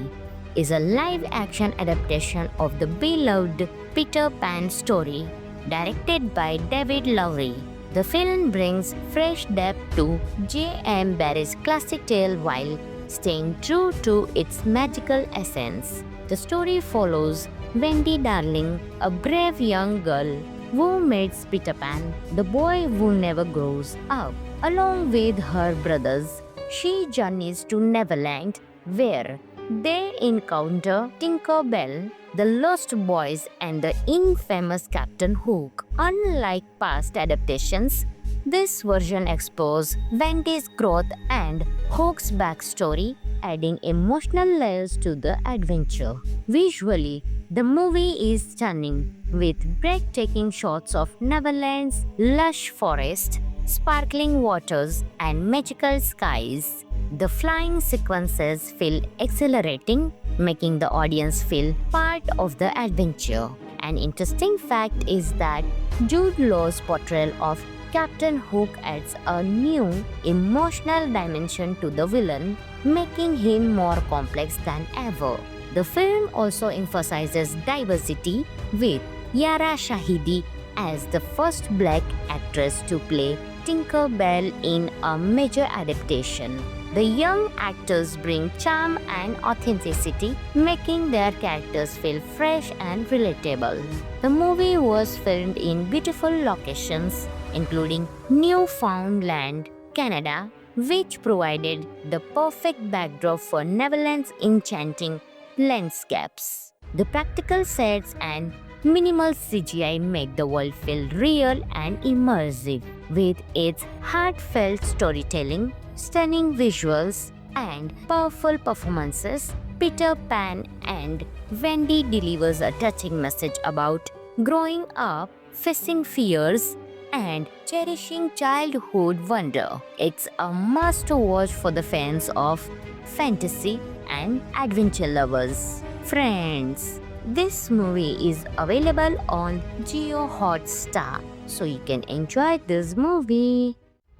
is a live-action adaptation of the beloved Peter Pan story, directed by David Lowery. The film brings fresh depth to J.M. Barrie's classic tale while staying true to its magical essence. The story follows Wendy Darling, a brave young girl who meets Peter Pan, the boy who never grows up. Along with her brothers, she journeys to Neverland, where they encounter Tinker Bell, the Lost Boys, and the infamous Captain Hook. Unlike past adaptations, this version explores Wendy's growth and Hook's backstory, adding emotional layers to the adventure. Visually, the movie is stunning, with breathtaking shots of Neverland's lush forest, sparkling waters, and magical skies. The flying sequences feel exhilarating, making the audience feel part of the adventure. An interesting fact is that Jude Law's portrayal of Captain Hook adds a new emotional dimension to the villain, making him more complex than ever. The film also emphasizes diversity, with Yara Shahidi as the first black actress to play Tinker Bell in a major adaptation. The young actors bring charm and authenticity, making their characters feel fresh and relatable. The movie was filmed in beautiful locations, including Newfoundland, Canada, which provided the perfect backdrop for Neverland's enchanting landscapes. The practical sets and minimal CGI make the world feel real and immersive. With its heartfelt storytelling, stunning visuals, and powerful performances, Peter Pan and Wendy delivers a touching message about growing up, facing fears, and cherishing childhood wonder. It's a must-watch for the fans of fantasy and adventure lovers. Friends, this movie is available on Jio Hotstar, so you can enjoy this movie.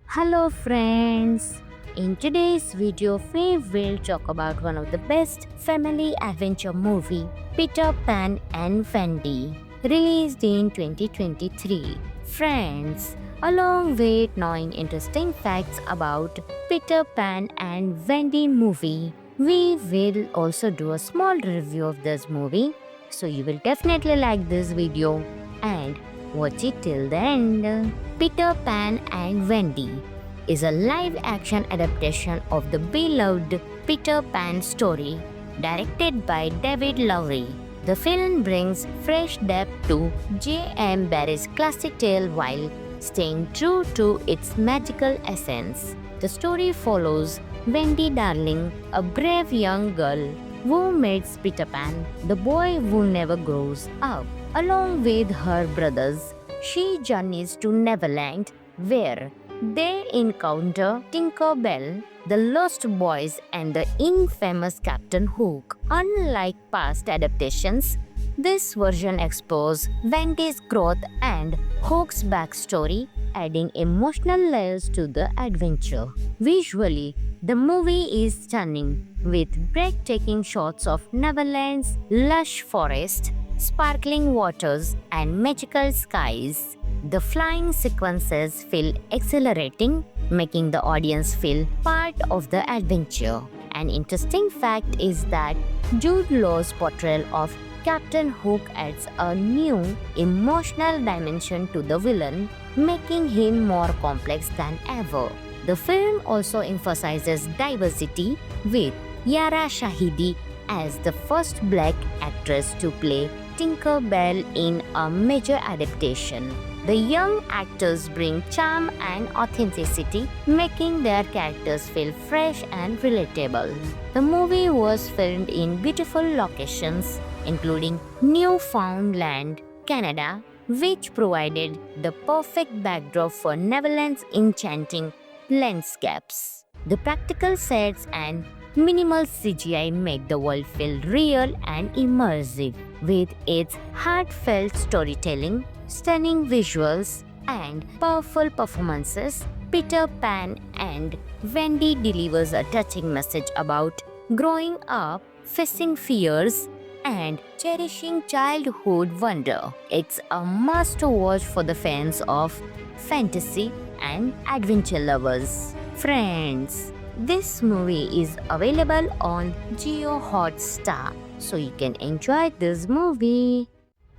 Hello friends! In today's video, we will talk about one of the best family adventure movie, Peter Pan and Wendy, released in 2023. Friends, along with knowing interesting facts about Peter Pan and Wendy movie, We will also do a small review of this movie, so you will definitely like this video and watch it till the end. Peter Pan and Wendy is a live-action adaptation of the beloved Peter Pan story directed by David Lowery. The film brings fresh depth to J.M. Barrie's classic tale while staying true to its magical essence. The story follows Wendy Darling, a brave young girl who meets Peter Pan, the boy who never grows up. Along with her brothers, she journeys to Neverland, where they encounter Tinker Bell, the Lost Boys, and the infamous Captain Hook. Unlike past adaptations, this version explores Wendy's growth and Hook's backstory, adding emotional layers to the adventure. Visually, the movie is stunning, with breathtaking shots of Neverland's lush forest, sparkling waters, and magical skies. The flying sequences feel exhilarating, making the audience feel part of the adventure. An interesting fact is that Jude Law's portrayal of Captain Hook adds a new emotional dimension to the villain, making him more complex than ever. The film also emphasizes diversity, with Yara Shahidi as the first black actress to play Tinker Bell in a major adaptation. The young actors bring charm and authenticity, making their characters feel fresh and relatable. The movie was filmed in beautiful locations, including Newfoundland, Canada, which provided the perfect backdrop for Neverland's enchanting landscapes. The practical sets and minimal CGI make the world feel real and immersive. With its heartfelt storytelling, stunning visuals, and powerful performances, Peter Pan and Wendy delivers a touching message about growing up, facing fears, and cherishing childhood wonder. It's a must-watch for the fans of fantasy and adventure lovers. Friends, this movie is available on Jio Hotstar, so you can enjoy this movie.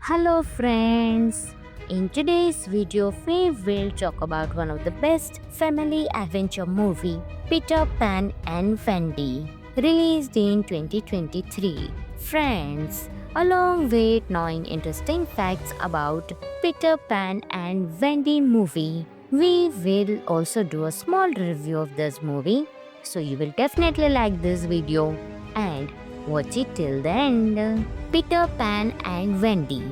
Hello friends! In today's video, we will talk about one of the best family adventure movie, Peter Pan and Wendy, released in 2023. Friends, along with knowing interesting facts about Peter Pan and Wendy movie, we will also do a small review of this movie, so you will definitely like this video and watch it till the end. Peter Pan and Wendy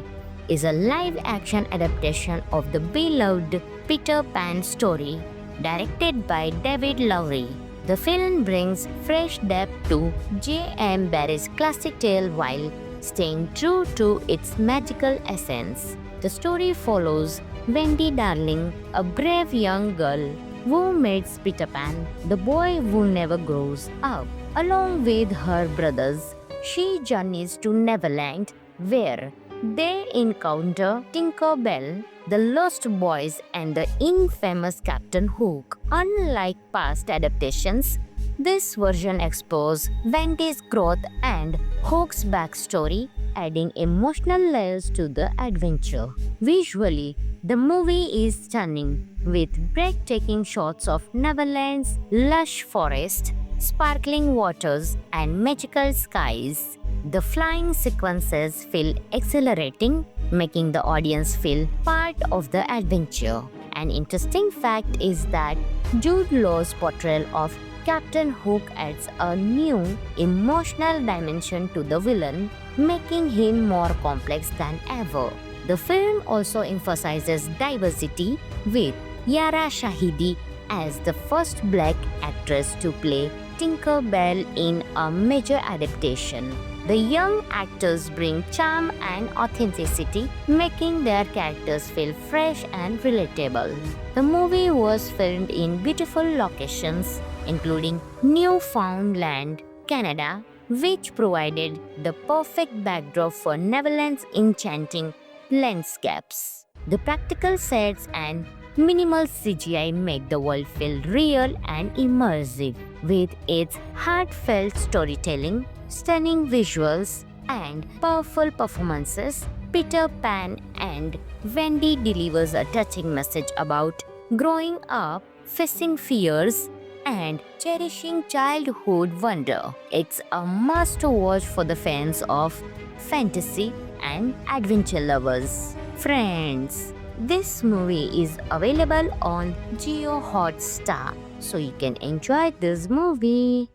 is a live-action adaptation of the beloved Peter Pan story directed by David Lowery. The film brings fresh depth to J.M. Barrie's classic tale while staying true to its magical essence. The story follows Wendy Darling, a brave young girl who meets Peter Pan, the boy who never grows up. Along with her brothers, she journeys to Neverland, where they encounter Tinker Bell, the Lost Boys, and the infamous Captain Hook. Unlike past adaptations, this version explores Wendy's growth and Hook's backstory, adding emotional layers to the adventure. Visually, the movie is stunning, with breathtaking shots of Neverland's lush forest, sparkling waters, and magical skies. The flying sequences feel exhilarating, making the audience feel part of the adventure. An interesting fact is that Jude Law's portrayal of Captain Hook adds a new emotional dimension to the villain, making him more complex than ever. The film also emphasizes diversity, with Yara Shahidi as the first black actress to play Tinker Bell in a major adaptation. The young actors bring charm and authenticity, making their characters feel fresh and relatable. The movie was filmed in beautiful locations, including Newfoundland, Canada, which provided the perfect backdrop for Neverland's enchanting landscapes. The practical sets and minimal CGI make the world feel real and immersive. With its heartfelt storytelling, stunning visuals, and powerful performances, Peter Pan and Wendy delivers a touching message about growing up, facing fears, and cherishing childhood wonder. It's a must watch for the fans of fantasy and adventure lovers. Friends, this movie is available on Geo Hotstar, so you can enjoy this movie.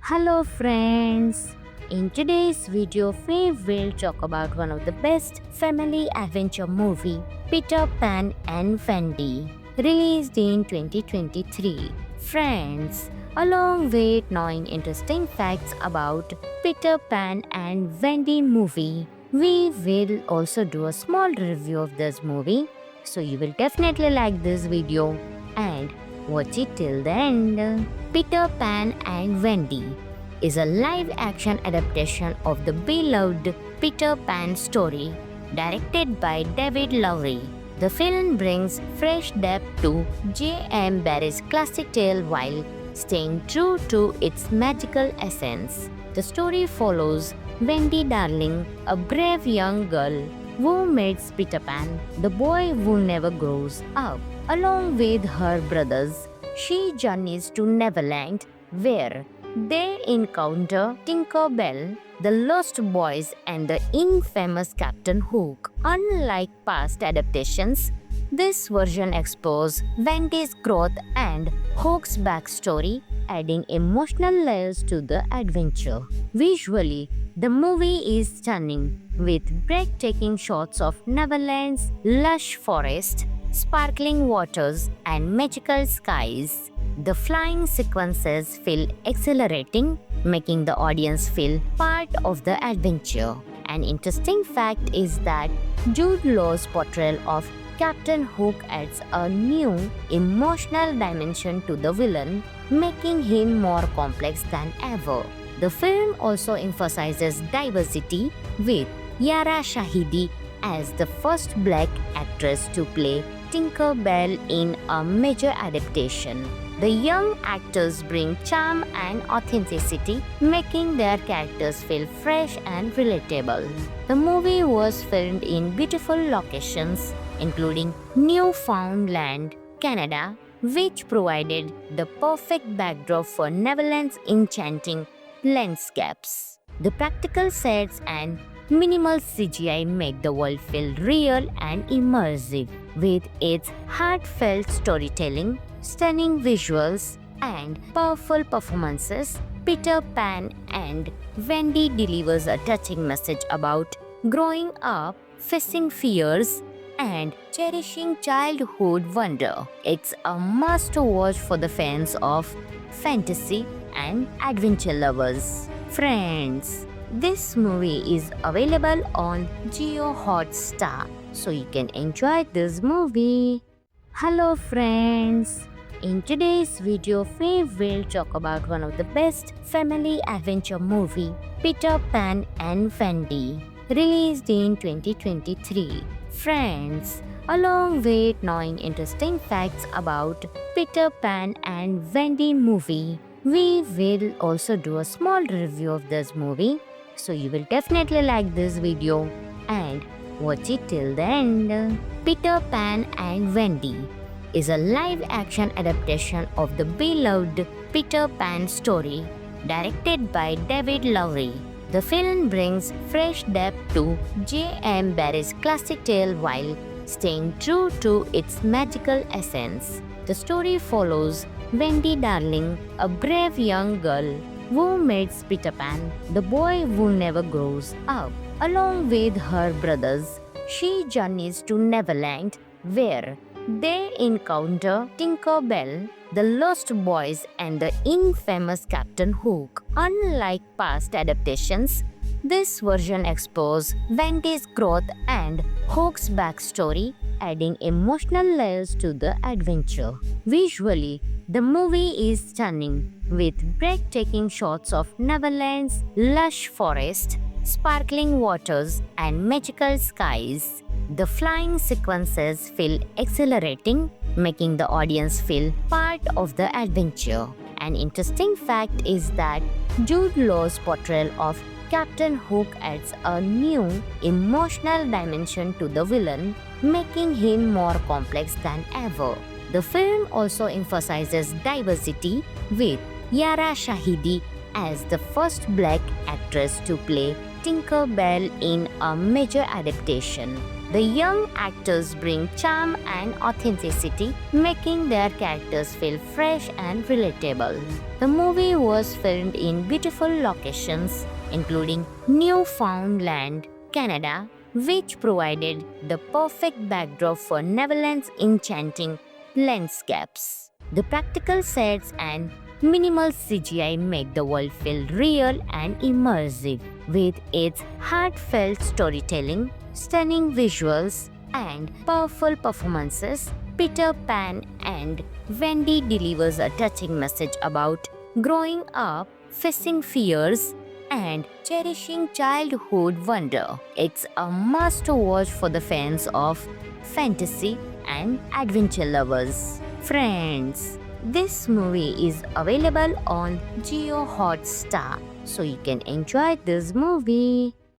Hello friends! In today's video, we will talk about one of the best family adventure movie, Peter Pan and Wendy, released in 2023. Friends, along with knowing interesting facts about Peter Pan and Wendy movie, we will also do a small review of this movie, so you will definitely like this video and watch it till the end. Peter Pan and Wendy is a live-action adaptation of the beloved Peter Pan story, directed by David Lowery. The film brings fresh depth to J.M. Barrie's classic tale while staying true to its magical essence. The story follows Wendy Darling, a brave young girl who meets Peter Pan, the boy who never grows up. Along with her brothers, she journeys to Neverland, where they encounter Tinker Bell, the Lost Boys, and the infamous Captain Hook. Unlike past adaptations, this version explores Wendy's growth and Hook's backstory, adding emotional layers to the adventure. Visually, the movie is stunning, with breathtaking shots of Neverland's lush forest, sparkling waters, and magical skies. The flying sequences feel exhilarating, making the audience feel part of the adventure. An interesting fact is that Jude Law's portrayal of Captain Hook adds a new emotional dimension to the villain, making him more complex than ever. The film also emphasizes diversity, with Yara Shahidi as the first black actress to play Tinker Bell in a major adaptation. The young actors bring charm and authenticity, making their characters feel fresh and relatable. The movie was filmed in beautiful locations, including Newfoundland, Canada, which provided the perfect backdrop for Neverland's enchanting landscapes. The practical sets and minimal CGI make the world feel real and immersive. With its heartfelt storytelling, stunning visuals, and powerful performances, Peter Pan and Wendy delivers a touching message about growing up, facing fears, and cherishing childhood wonder. It's a must-watch for the fans of fantasy and adventure lovers. Friends, this movie is available on Geo Hotstar, so you can enjoy this movie. Hello friends! In today's video, we will talk about one of the best family adventure movie, Peter Pan and Wendy, released in 2023. Friends, along with knowing interesting facts about Peter Pan and Wendy movie, we will also do a small review of this movie, so you will definitely like this video and watch it till the end. Peter Pan and Wendy is a live-action adaptation of the beloved Peter Pan story, directed by David Lowery. The film brings fresh depth to J.M. Barrie's classic tale while staying true to its magical essence. The story follows Wendy Darling, a brave young girl who meets Peter Pan, the boy who never grows up. Along with her brothers, she journeys to Neverland, where they encounter Tinker Bell, the Lost Boys, and the infamous Captain Hook. Unlike past adaptations, this version explores Wendy's growth and Hook's backstory, adding emotional layers to the adventure. Visually, the movie is stunning, with breathtaking shots of Neverland's lush forest, sparkling waters, and magical skies. The flying sequences feel exhilarating, making the audience feel part of the adventure. An interesting fact is that Jude Law's portrayal of Captain Hook adds a new emotional dimension to the villain, making him more complex than ever. The film also emphasizes diversity, with Yara Shahidi as the first black actress to play Tinker Bell in a major adaptation. The young actors bring charm and authenticity, making their characters feel fresh and relatable. The movie was filmed in beautiful locations, including Newfoundland, Canada, which provided the perfect backdrop for Neverland's enchanting landscapes. The practical sets and minimal CGI make the world feel real and immersive. With its heartfelt storytelling, stunning visuals, and powerful performances, Peter Pan and Wendy delivers a touching message about growing up, facing fears, and cherishing childhood wonder. It's a must-watch for the fans of fantasy and adventure lovers. Friends, this movie is available on Jio Hotstar, so you can enjoy this movie.